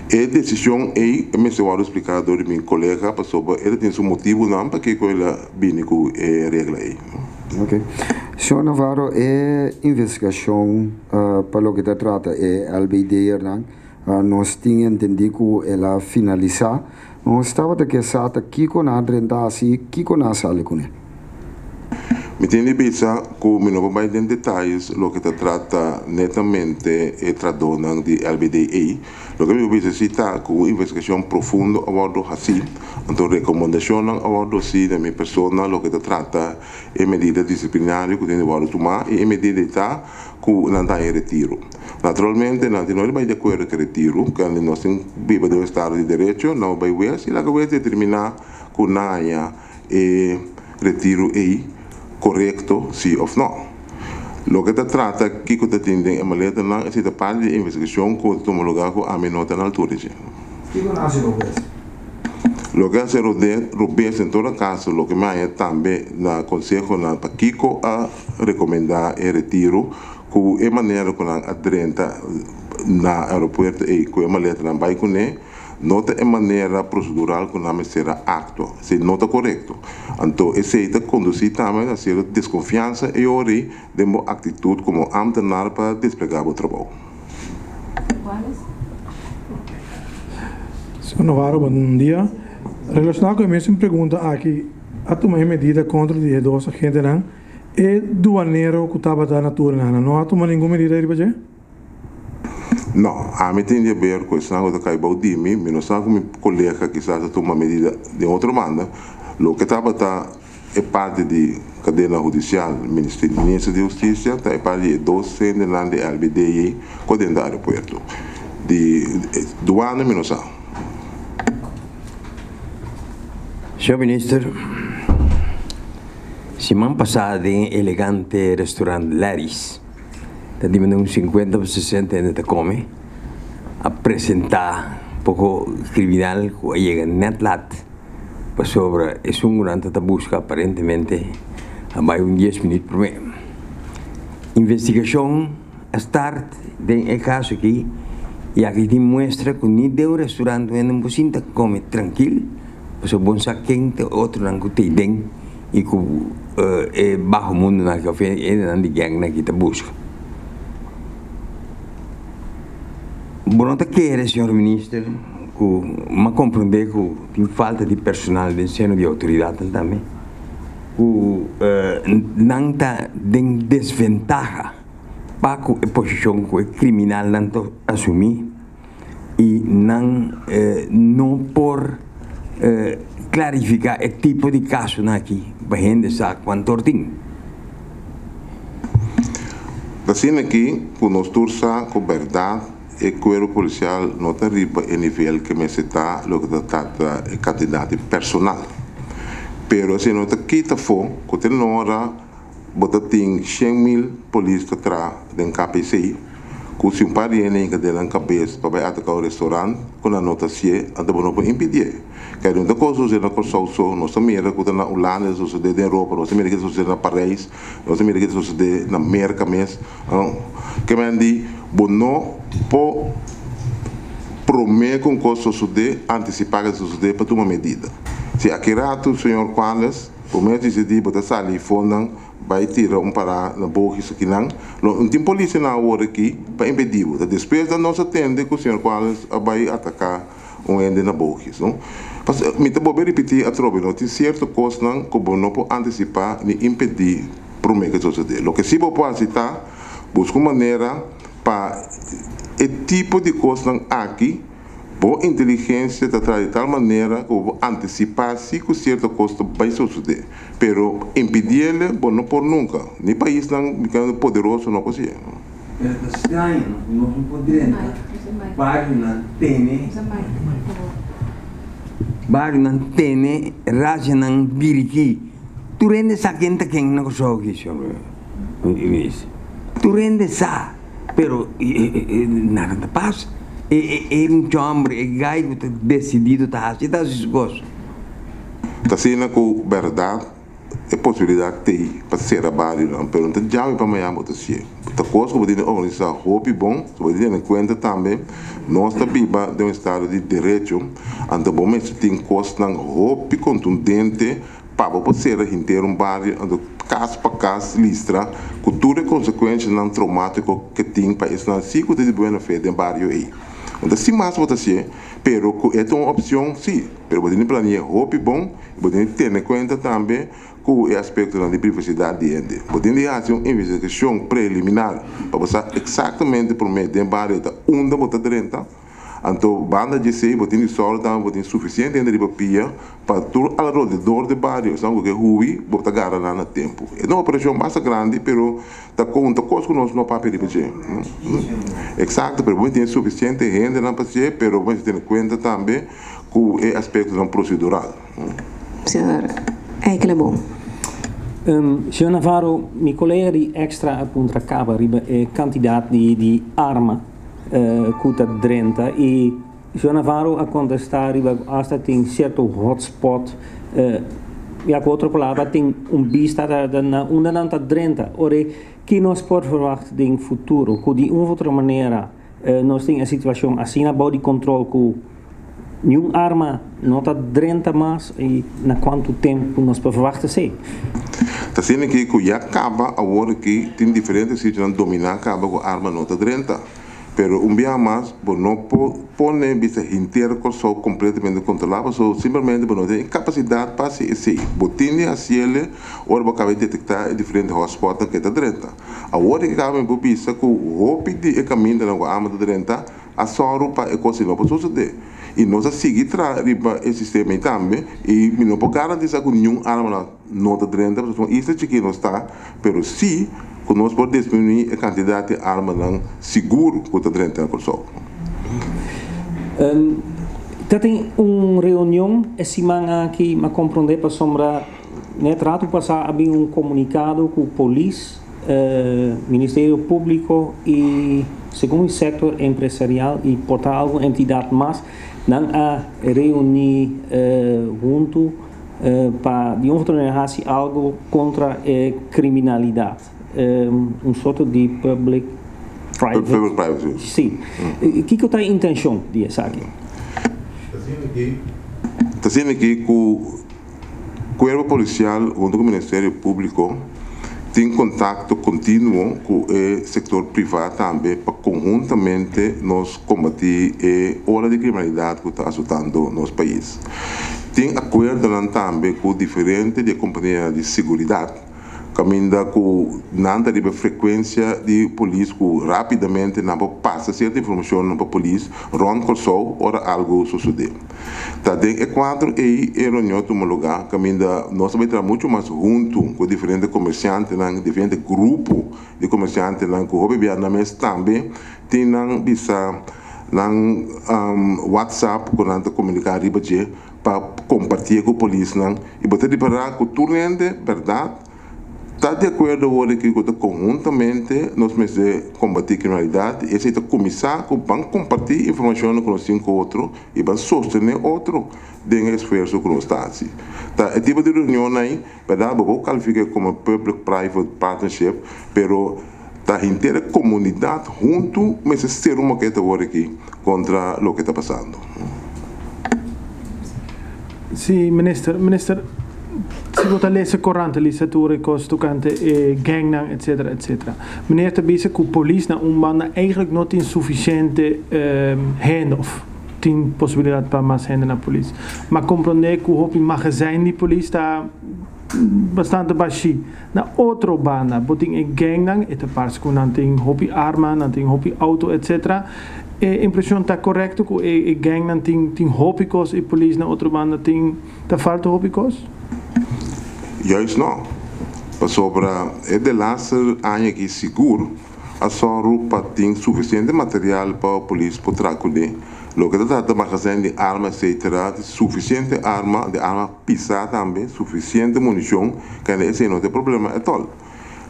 E decisão é me se vou explicar do meu colega para sobre ele tem seu motivo não para que ela bine com regra aí. Ok. Senhor Navarro, é investigação para o que se trata é albedeer não? Nós tínhamos entendido que ela finalizar. Nós estava de que sata aqui com a rentasi, aqui com a sala com ele. Me tenho pensar que me não vai em detalhes o que se trata netamente e tradona de LBDA. O que me necessita que uma investigação profunda a bordo assim, então recomendação a bordo assim da minha pessoa o que se trata é medida disciplinar que tem de tomar e medida que não dá em retiro. Naturalmente, não vai de acordo com o retiro, quando nós vivemos do Estado de Direito, não vai ver se ela vai determinar que não há retiro aí correto, sim ou não. O que se trata aqui que tem em maleta não é a parte de investigação que toma lugar com a minota na altura. O que se Rubens em todo caso, o que mais também na conselho na Paquico a recomendar o retiro que é maneira que a adrenta na aeroporto e que é maleta não vai com ele nota é maneira procedural que não será acto, se nota correto. Então, esse é conduzir também a ser desconfiança e ori de uma atitude como ambtenaar para desplegar o trabalho. Senhor Navarro, bom dia. Relacionado com a mesma pergunta aqui, a tomar medida contra os dois agentes não é doaneiro que estava na natura não há tomado nenhuma medida aí para não, a mim tem a ver com isso, não cai bom de mim, mas não com meu colega que está a tomar medida de outra banda. O que estava é parte de cadeia judicial, Ministério de Justiça, é parte de docente de LBDI, com dentro do aeroporto. De doana, mas não sabe. Senhor Ministro, semana passada em elegante restaurante Larry's, temos uns 50 ou 60 anos de comer, apresentar pouco criminal que chega net lat, para sobre é durante a busca aparentemente vai 10 minutos por mês. Investigação a start de caso aqui e aqui demonstra que nem deu restaurante onde não sinta come tranquilo, porque bom sabe quente outro não tem dentro e que é baixo mundo na café e não de gang na que busca. Bom, não quer, senhor ministro, que me compreender que tem falta de personal de ensino de autoridade também, que não está em desvantagem para a posição que o criminal não assumir e não por clarificar o tipo de caso aqui, para a gente saber quanto tem. Assim aqui, que nós torçamos com verdade, e o policial não arriba em nível que me está o que trata de candidato personal. Pero se não quita fo, que tem hora, bota tem 100.000 polícias atrás do KPC, que se parente que tem na cabeça para atacar o restaurante, com a nota se a de não impedir. Que é uma coisa que nós só nós mira que na Holanda, nós sucede em Europa, nós mira que sucede na Paris, nós mira que sucede na América mesmo. Que me diz, não pode prometer com coisa sucede, antecipar que sucede para tomar medida. Se aqui rato o senhor Quales, o médico decide botar sali fora, vai tirar para na boca isso aqui não tem polícia na hora aqui para impedir. Depois da nossa tenda que o senhor Quales vai atacar ende na boca, não? Me te vou repetir a trobe, não tem certo coisa não que não pode antecipar nem impedir prometer que suceder. O que se pode citar, busca uma maneira para o tipo de coisa aqui, boa inteligência de tal maneira que vou antecipar se que certa coisa vai suceder. Pero impedir ele, não por nunca. Nem país não poderoso não consegue. Estranho, não poderia. Página tene raja nang biriki. Tu rende sa kenta keng na kusogi senhor. Tu rende sa, pero nada passa. Homem, gai que decidido tá assim, tá essas coisas. Tá sendo com verdade, é possibilidade de para ser a barra, não, pero não já me para amanhã botar se. Tá coisa que podemos organizar roupa bom, você tem em conta também, nós tá viva de estado de direito, então bom mesmo tem coisa não roupa contundente para você ser inteiro barrio, então caso para caso listra, cultura consequência não traumático que tem para isso não se que de boa fé de barrio aí. Então, se mais você pero é uma opção, sim, pero você planeia roupa bom, você tem em conta também que o aspecto da privacidade de gente. Você fazer uma investigação preliminar para você exatamente por meio de barrio onde você está. Então, banda de sei, você tem só você suficiente de papel para todo ao redor do barrio, sabe que ruim, você garra lá no tempo. É uma operação mais grande, pero tá conta coisa que nós não papel de fazer. Exato, pero você tem suficiente gente na paciência, pero você tem em conta também que o aspecto não procedural. Senhor, é que é bom. Senhor Navarro, meu colega de extra apunta capa é candidato de arma. Kuta Drenthe e Senhor Navarro a contestar hasta tem certo hotspot e a outra palavra tem vista na undananta Drenthe. Ora, que nós pode verwachten em futuro que de uma outra maneira nós temos a situação assim na body control com nenhuma arma não está Drenthe mais e na quanto tempo nós podemos verwachten ser. Está sendo que já acaba agora que tem diferentes sítios dominar acaba com arma não está Drenthe. Pero dia mais, não pode vista inteira só completamente controlada, só simplesmente não tem capacidade para se esse. Botinha assim ele, ora você vai detectar diferentes hotspots que está Drenthe. Agora que acaba em vista que o roupa de caminho da arma da Drenthe, a soro para a coisa não pode suceder. E nós seguir riba esse sistema também e não pode garantir que nenhuma arma não está Drenthe, porque isso é que não está, pero sim que nós podemos diminuir a quantidade de armas seguro que está Drenthe por só. Tem uma reunião essa semana que me compreender para sombra né trato passar havia comunicado com a polícia, Ministério Público e segundo o setor empresarial e portar alguma entidade mais não a reunir junto para de outra maneira algo contra a criminalidade. Sorte de public private. Sim. O que é a intenção disso aqui? Está sendo aqui que o Corpo Policial, junto com o Ministério Público, tem contato contínuo com o setor privado também para conjuntamente nós combater a ola de criminalidade que está assustando o nosso país. Tem acordo também com diferentes companhias de segurança caminha com nada de frequência de polícia que rapidamente não passa certa informação para a polícia, ronda com sol, ora algo suceder. Também é quadro e reunião de um lugar, caminha nós vamos estar muito mais junto com diferentes comerciantes, diferentes grupos de comerciantes, que o vietnamês também tem bisa WhatsApp com nada comunicar para compartilhar com a polícia e botar de parar com tudo verdade. Está de acordo agora que conjuntamente nós vamos combater a criminalidade e esse começar com vamos compartilhar informação com os 5 outros e vamos sostener outro dentro do esforço que nós estamos. Tá, é tipo de reunião aí, verdade, vou qualificar como public-private partnership, pero a inteira comunidade junto, mas ser uma que está agora aqui contra o que está passando. Sim, minister. Se você lezen couranten, literatuur, stukanten, gangnang, etc. Meneer te bezig hoe politie na umbanda eigenlijk not insufficiënte handoff. tem possibilidade para mais gente na polícia. Mas compreender que o magazijn de polícia está bastante baixo. Na outra banda, boting een gang dan, het parts com não tem hobby arma, não tem hobby auto, etc. A impressão está correta que a gang não tem hobby cos e polícia na outra banda tem tá falta hobby cos? Juist não. Sobre de laatste ano que seguro, a Sorupa tem suficiente material para a polícia para trabalhar. Lo que trata de magazine de armas, etc., suficiente arma, de arma pisada também, suficiente munição, que esse não tem problema at all.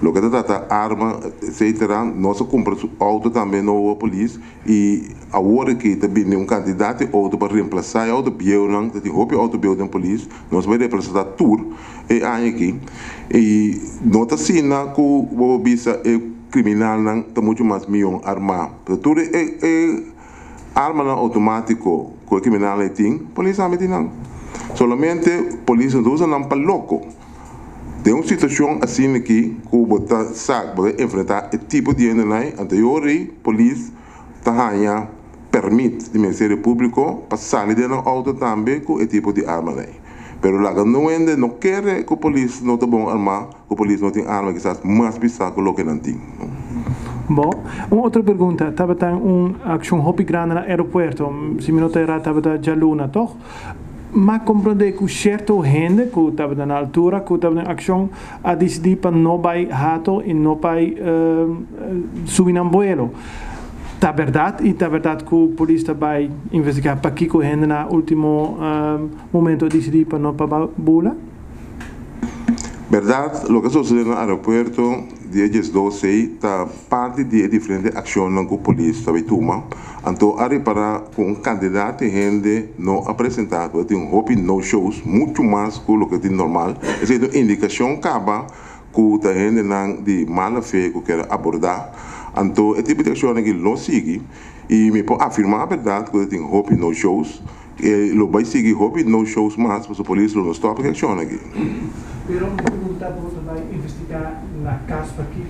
Lo que trata de arma, etc., nós compramos auto também na polícia e a hora que tem um candidato auto para reemplaçar a auto bielão, tem hobby auto bielão polícia, nós vamos representar tudo e aí aqui e nota sina que o bisa é criminal não tem muito mais milhão arma, tudo é arma não automático que o criminal tem, polícia não tem não. Solamente polícia não usa não para louco. Tem uma situação assim aqui que o bota sabe pode enfrentar esse tipo de gente anterior polícia tá permite do Ministério Público passar ali dentro do auto também com esse tipo de arma aí. Pero lá não quer que a polícia não tá bom armar, que a polícia não tem arma que está mais pesada que o que não tem. Bom, uma outra pergunta, estava uma ação hobby grande no aeroporto, se me não errar, estava de Luna, toch? Mas compreender que certa gente que estava na altura, que estava na ação, a decidir para não vai rato e não vai subir no vuelo. Tá verdade, e tá verdade que a polícia vai investigar para que a gente no último momento decidir para não para bula? Verdade, o que sucedeu no aeroporto, dia 12, está parte de diferentes ações que a polícia vai tomar. Então, a reparar com um candidato gente não apresentado, tem hobby no shows, muito mais que o que tem normal. Essa é uma indicação que acaba que a gente não de mala fé que quer abordar. Então, é tipo de ação que não segue e me pode afirmar a verdade que tem hobby no shows. E lo vai seguir hobby no shows mais, mas a polícia não stop a ação aqui. Pero me perguntava se vai investigar na casa para que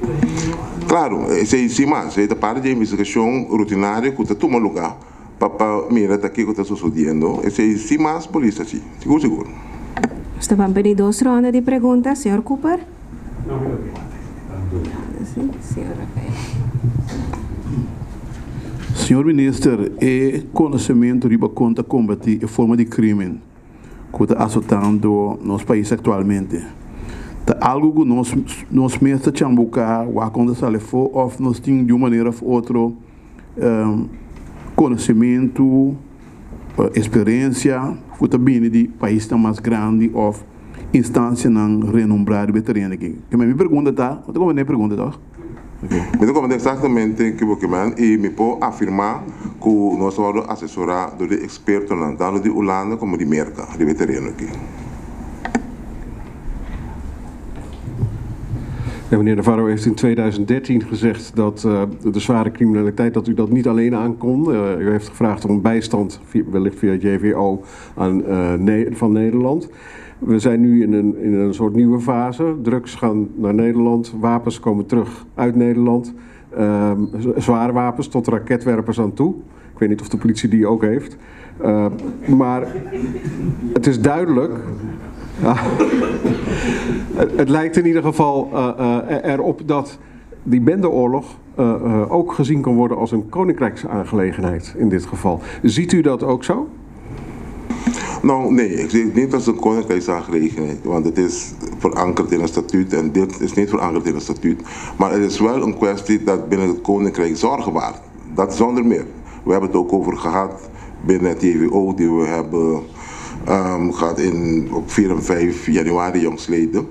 Claro, sim, mas é parte de investigação rutinária que está tomando lugar para mirar aqui que está sucedendo. Sim, mas polícia sim, seguro. Estavam pedindo 2 rondas de perguntas, senhor Cooper? Não, Sim, senhor Rafael. Senhor Ministro, é conhecimento de conta combater a forma de crime que está azotando nosso país atualmente. Tá algo que nós mesmos estamos buscando, o acontecer for, ou nós temos de uma maneira ou outra conhecimento, experiência, que está vindo de país mais grande ou instância não renombrada veterana aqui. Que me pergunta tá, eu tenho uma pergunta tá. Me estou comentando exatamente que e me pode afirmar que o nosso assessorado de experto tanto de Holanda como de Merca, de veterano aqui. Ja, meneer Navarro heeft in 2013 gezegd dat de zware criminaliteit, dat u dat niet alleen aankon. U heeft gevraagd om bijstand, wellicht via JVO, van Nederland. We zijn nu in een soort nieuwe fase. Drugs gaan naar Nederland, wapens komen terug uit Nederland. Zware wapens tot raketwerpers aan toe. Ik weet niet of de politie die ook heeft. Maar het is duidelijk. Het lijkt in ieder geval erop dat die bendeoorlog ook gezien kan worden als een koninkrijksaangelegenheid in dit geval. Ziet u dat ook zo? Nou, nee, ik zie het niet als een koninkrijksaangelegenheid, want het is verankerd in een statuut en dit is niet verankerd in een statuut. Maar het is wel een kwestie dat binnen het koninkrijk zorgen waard. Dat zonder meer. We hebben het ook over gehad binnen het JVO die we hebben gehad op 4 en 5 januari jongstleden.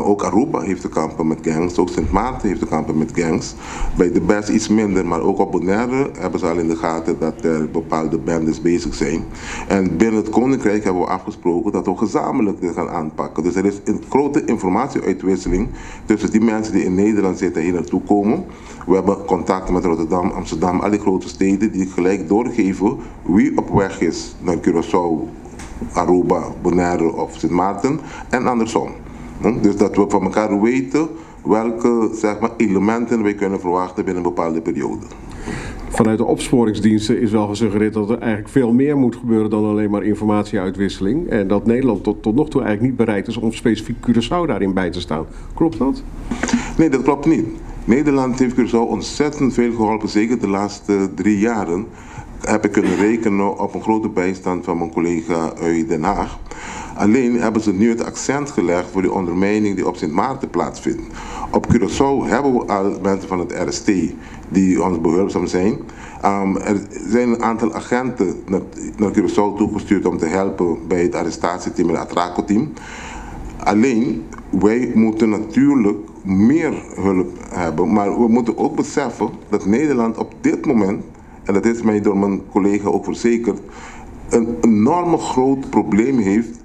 Ook Aruba heeft te kampen met gangs, ook Sint Maarten heeft te kampen met gangs. Bij de BES iets minder, maar ook op Bonaire hebben ze al in de gaten dat er bepaalde bendes bezig zijn. En binnen het Koninkrijk hebben we afgesproken dat we gezamenlijk dit gaan aanpakken. Dus er is een grote informatieuitwisseling tussen die mensen die in Nederland zitten en hier naartoe komen. We hebben contacten met Rotterdam, Amsterdam, al die grote steden die gelijk doorgeven wie op weg is naar Curaçao, Aruba, Bonaire of Sint Maarten en andersom. Dus dat we van elkaar weten welke elementen wij kunnen verwachten binnen een bepaalde periode. Vanuit de opsporingsdiensten is wel gesuggereerd dat er eigenlijk veel meer moet gebeuren dan alleen maar informatieuitwisseling. En dat Nederland tot nog toe eigenlijk niet bereid is om specifiek Curaçao daarin bij te staan. Klopt dat? Nee, dat klopt niet. Nederland heeft Curaçao ontzettend veel geholpen, zeker de laatste 3 jaren. Heb ik kunnen rekenen op een grote bijstand van mijn collega uit Den Haag. Alleen hebben ze nu het accent gelegd voor die ondermijning die op Sint Maarten plaatsvindt. Op Curaçao hebben we al mensen van het RST die ons behulpzaam zijn. Er zijn een aantal agenten naar Curaçao toegestuurd om te helpen bij het arrestatieteam en het Atraco-team. Alleen, wij moeten natuurlijk meer hulp hebben, maar we moeten ook beseffen dat Nederland op dit moment, en dat is mij door mijn collega ook verzekerd, een enorm groot probleem heeft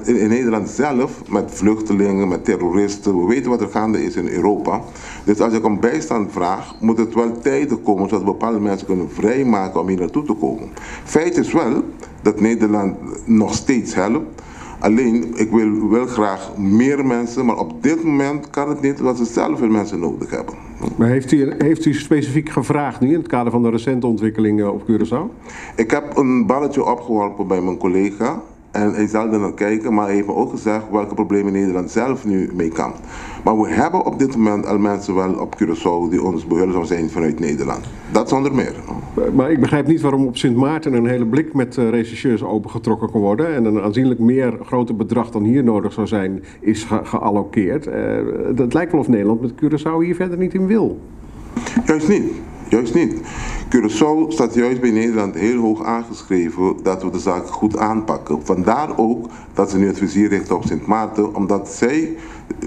in Nederland zelf, met vluchtelingen, met terroristen. We weten wat er gaande is in Europa. Dus als ik om bijstand vraag, moet het wel tijdig komen zodat bepaalde mensen kunnen vrijmaken om hier naartoe te komen. Feit is wel dat Nederland nog steeds helpt. Alleen, ik wil wel graag meer mensen, maar op dit moment kan het niet, omdat ze zelf veel mensen nodig hebben. Maar heeft u specifiek gevraagd nu in het kader van de recente ontwikkelingen op Curaçao? Ik heb een balletje opgeworpen bij mijn collega. En hij zal er naar kijken, maar hij heeft me ook gezegd welke problemen Nederland zelf nu mee kampt. Maar we hebben op dit moment al mensen wel op Curaçao die ons behulpzaam zijn vanuit Nederland. Dat zonder meer. Maar ik begrijp niet waarom op Sint Maarten een hele blik met rechercheurs opengetrokken kan worden en een aanzienlijk meer groter bedrag dan hier nodig zou zijn is gealloceerd. Het lijkt wel of Nederland met Curaçao hier verder niet in wil. Juist niet. Juist niet. Curaçao staat juist bij Nederland heel hoog aangeschreven dat we de zaak goed aanpakken. Vandaar ook dat ze nu het vizier richten op Sint Maarten, omdat zij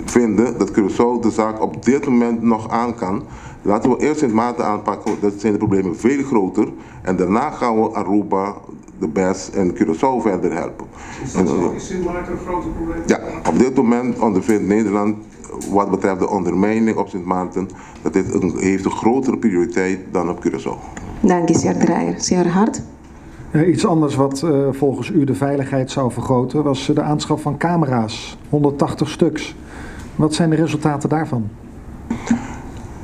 vinden dat Curaçao de zaak op dit moment nog aan kan. Laten we eerst Sint Maarten aanpakken, dan zijn de problemen veel groter. En daarna gaan we Aruba, de BES en Curaçao verder helpen. Is Sint Maarten een groter probleem? Ja, op dit moment ondervindt Nederland wat betreft de ondermijning op Sint Maarten, dat dit heeft een grotere prioriteit dan op Curaçao. Dank u, zeer Dreyer. Zeer Hart. Iets anders wat volgens u de veiligheid zou vergroten was de aanschaf van camera's, 180 stuks. Wat zijn de resultaten daarvan?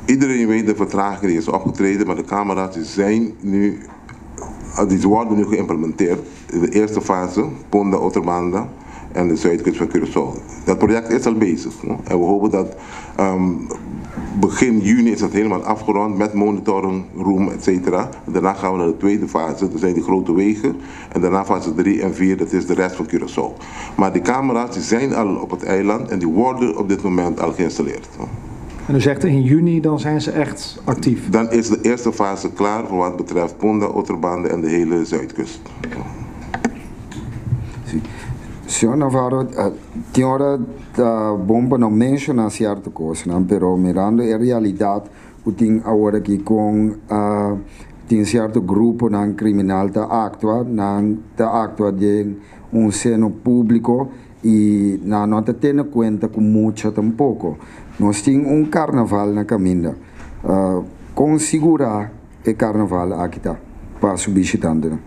Iedereen weet de vertraging die is opgetreden, maar de camera's die worden nu geïmplementeerd. In de eerste fase, Ponda, Oterbanda en de zuidkust van Curaçao. Dat project is al bezig. En we hopen dat begin juni is het helemaal afgerond met monitoring room, etc. Daarna gaan we naar de tweede fase, dat zijn die grote wegen. En daarna fase 3 en 4, dat is de rest van Curaçao. Maar die camera's die zijn al op het eiland en die worden op dit moment al geïnstalleerd. En u zegt in juni, dan zijn ze echt actief? Dan is de eerste fase klaar voor wat betreft Ponda, Oterbanda en de hele zuidkust. Senhor Navarro, tem hora bom para não mencionar certas coisas, pero mirando a realidade, o tem agora aqui com tem certo grupo não criminal da actua de seno público e não está tendo conta com muito tampouco. Nós temos carnaval na caminho, consegurar o carnaval aqui tá para subir chitando.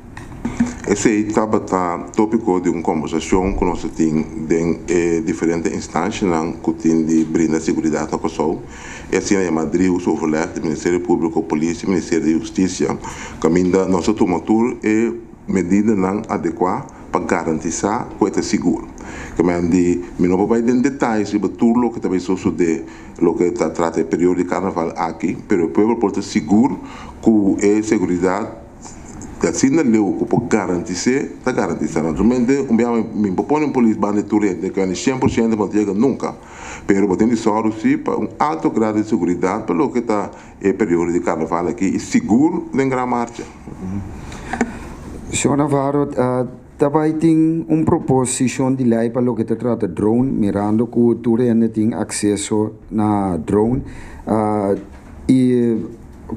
Esse estava tópico de uma conversação que nós temos em diferentes instâncias que tem de brindar segurança na Curaçao. E assim em Madrid o overleg do Ministério Público, Polícia, Ministério da Justiça, caminha nossa tomatura e medida não adequada para garantizar que é seguro. Que men die não vai em detalhes sobre tudo que também sucede, o que trata do período de carnaval aqui, pero o povo pode ser seguro que é segurança. Dat zien de leeuw op garantie, dat garantie. Naturalmente, me propone een politiebaan de toerien, de kan 100% van llegar nunca. Pero potendo só sim para alto grado de segurança, pelo que está o período de carnaval aqui, e seguro em grande marcha. Senhor Navarro, também tem proposição de lei para o que trata drone, mirando que o toerien tem acesso na drone e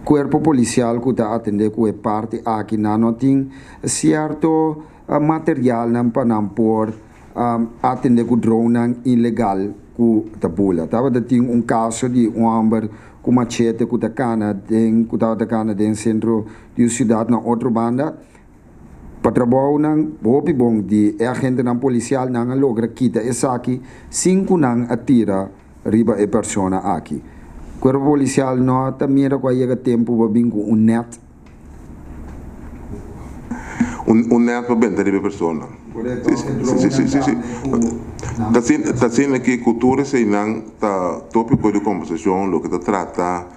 corpo policial que está atendendo com a parte aqui não tem certo material para não pôr atender com drone ilegal com a pula. Tava tem caso de homem com machete que está cana dentro centro de cidade na outra banda. Para trabalhar nang hopi bom de agente nang policial nang logra kita esaki 5 nang atira riba e persona aqui. Corpo policial não está mira com a tempo para vir com net net para 20 pessoas. Está sendo que cultura se não está tópico de conversação, lo que está trata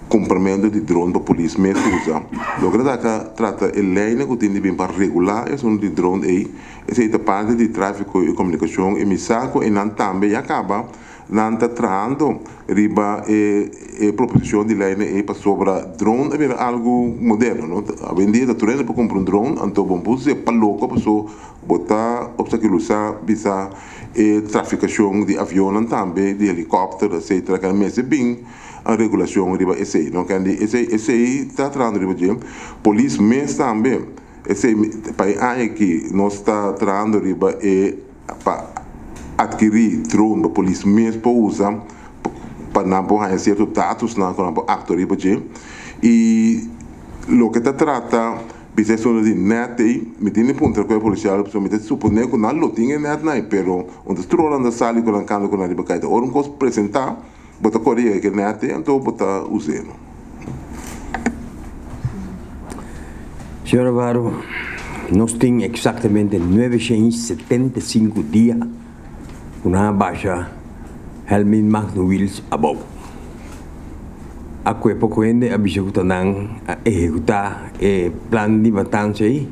comprimento de drone para a polícia mesmo usa. Lo que trata a lei que tem de vir para regular é de drone aí, essa é a parte de tráfico e comunicação e me saco e não também acaba não está trazendo riba a proposição de lei para sobre drone é algo moderno, não? A vendia da turenda para comprar drone, então bom pus é para louco para só botar obstaculizar bisa traficação de avião também de helicóptero, etc. Que mas é bem a regulação riba esse, não que esse está trazendo riba de polícia mesmo também esse para aí que nós está trazendo riba para adquirir drone para a polícia mesmo para usar para não ter certos dados não para actor e o que está trata bisexual de net aí me tem ponto que a polícia me tem suponer que não tinha net não pero onde estou na sala com a câmera com a riba caída ou um coisa apresentar bota correia que net então bota usando. Senhor Navarro, nós temos exatamente 975 dias una baixa helmin magno wheels above. Ako pouco ainda abisuta nang executar plan de matança aí.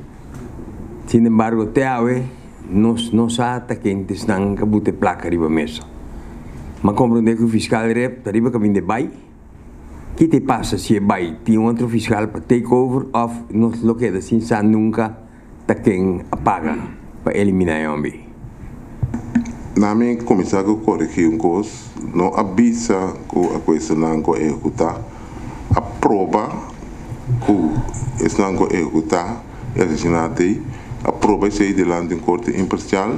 Sin embargo, até hoje nós atacantes nang kabute placa riba mesa. Mas compreender que o fiscal rep riba caminho de bai. Que te passa se é bai? Tem outro fiscal para take over of nos lo que assim sa nunca taken apaga para eliminar o homem. Na minha começar a corrigir coisa, não avisa que a coisa não vai executar, a prova que esse não vai executar, é assinado aí, a prova é sair delante de corte imparcial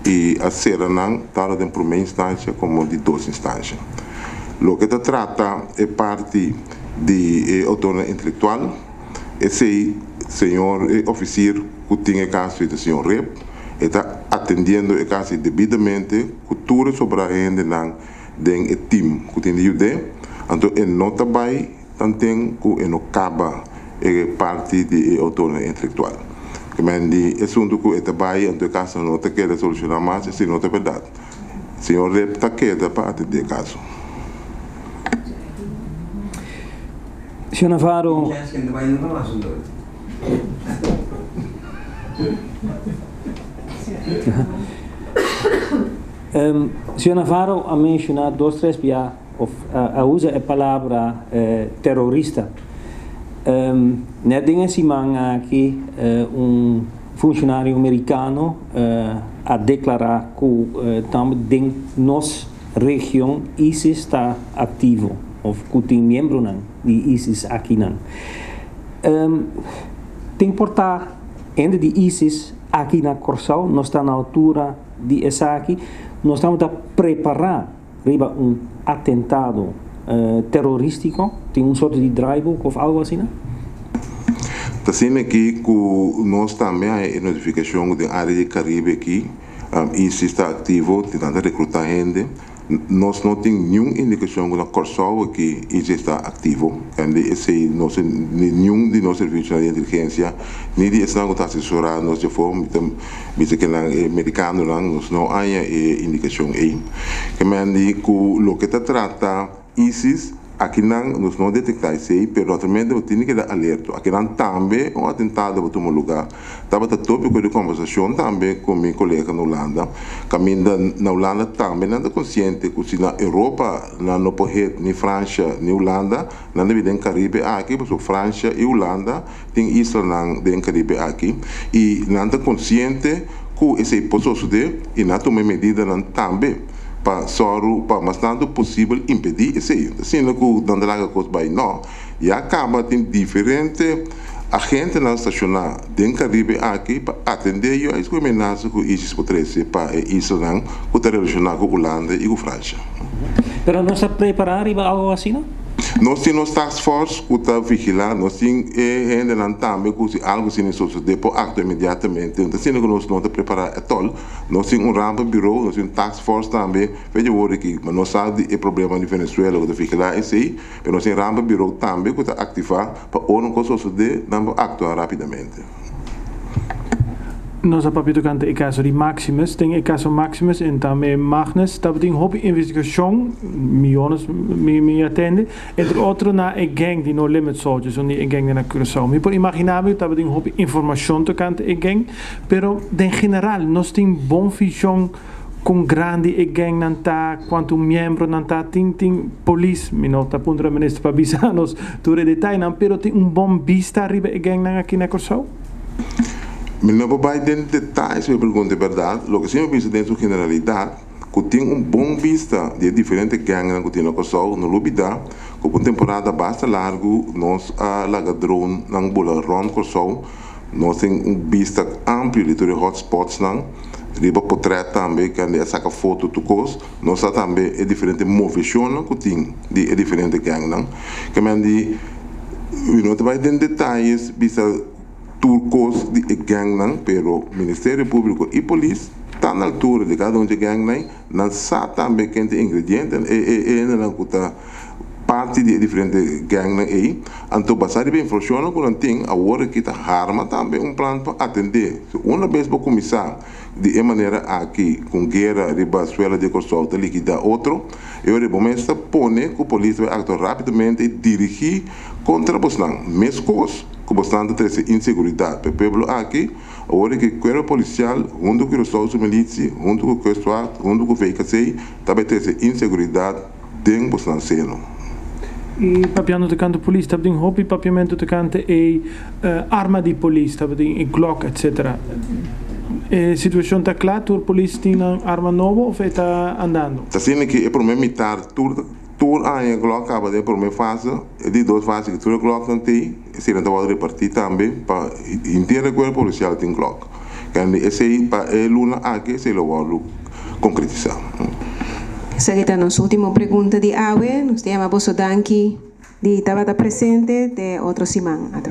e a ser não está de primeira instância como de duas instâncias. O que se trata é parte de autonomia intelectual, esse senhor oficial que tinha caso do senhor rep, está atendendo o caso devidamente, cultura sobre a gente tem o time que tem de ajudar, então ele não trabalha, também que ele não acaba parte de autonomia intelectual. Que é assunto que ele trabalha, então o caso não está querendo solucionar mais, isso não é verdade. O senhor rep está querendo para atender o caso. Senhor Navarro, Senhor Navarro ha mencionado 2 3 vezes, usa a palavra terrorista. Net semana aqui funcionário americano a declarar que também nossa região ISIS está ativo, ou que tem membro de ISIS aqui. Tem importar ainda de ISIS aqui na Corsal, nós estamos na altura de essa aqui, nós estamos a preparar para atentado terrorístico, tem sorte de drive ou algo assim, não? Está sendo aqui que nós também a notificação da área de Caribe aqui, ISIS está ativo, tentando recrutar gente. Nós não temos nenhuma indicação que na Corsal aqui ISIS está ativo. Nenhum de nossos serviços de inteligência, nem de esse não está assessorado, nós já fomos, mas que é americano, nós não há indicação aí. Que me que o que está trata ISIS aqui nós não detectamos isso aí, mas naturalmente eu tenho que dar alerta. Aqui também um atentado para tomar lugar. Estava a tópico de conversação também com meu colega na Holanda. Caminho na Holanda também não é consciente que se na Europa não pode nem França nem Holanda, não deve ter Caribe aqui, porque França e Holanda tem isla no Caribe aqui e não é consciente que esse processo de e não toma medida também. Para mas tanto possível impedir isso aí. Assim que dando lá coisa vai não e acaba tem diferente agentes na estacionar dentro Caribe aqui para atender eu as ameaças que ISIS pode ser para isso não que está relacionado com Holanda e com França. Pero nós está preparado para algo assim, não? Nós temos task force que está vigilando, nós temos gente também que algo assim sucede por acto imediatamente. Então, se nós não estamos preparados a todo, nós temos rampa bureau, nós temos task force também. Veja o que nós sabemos o problema de Venezuela que está vigilando isso aí, mas nós temos rampa bureau também que está ativar para não suceder, não actuar rapidamente. Nós a papito canta o caso de Maximus, tem o caso Maximus e também Magnus, tá tem hobby investigação, milhões me atende, entre outro na a gang de No Limit Soldiers, onde a gang na Curaçao. Me por imaginável, tá tem hobby informação to canta a gang, pero em geral nós tem bom visão com grande e gang nanta quanto membro nanta ting police minota puntra ministro para bisanos ture detalhe não pero tem bom vista arriba e gang aqui na Curaçao. Me não vou em detalhes, eu pergunto verdade. O que sim eu penso dentro da generalidade, que tem bom vista de diferentes gangues que tem na Curaçao, no Lubida, que por temporada basta largo, nós a lagadrone na bola rond Curaçao, nós tem vista amplo de todos os hotspots não. Riba portrait também, que é saca foto do cos, nós também é diferente movição que tem de diferentes gangues não. Que me andi, não te vai em detalhes, vista turcos de gang não, pero Ministério Público e Polícia está na altura de cada de gang não sabe também quem tem ingrediente não está parte de diferentes gang aí, então basado bem funciona quando tem a hora que está arma também plano para atender. Uma vez para começar de maneira aqui com guerra riba suela de Curaçao de liquidar outro, eu recomendo pone que a polícia vai actuar rapidamente e dirigir contra os não, mesmo coisas que bastante ter inseguridade para o povo aqui, a hora que o corpo policial, junto com os milícias, junto com o Costuart, junto com o VKC, também ter inseguridade dentro do Nanceno. E papiano de canto polícia, tem hobby papiamento de canto e arma de polícia, tem Glock, etc. A situação está clara, a polícia tem arma nova ou está andando? Está sendo que é para mim militar, tudo a Glock acaba de primeira fase, de duas fases que tudo Glock não tem, se não pode repartir também para inteira corpo policial tem Glock. Quando esse aí para Luna aqui se lo vai concretizar. Seguida nossa última pergunta de AWE, nos chama Bosso Danki de Tabata presente de outro Simão, a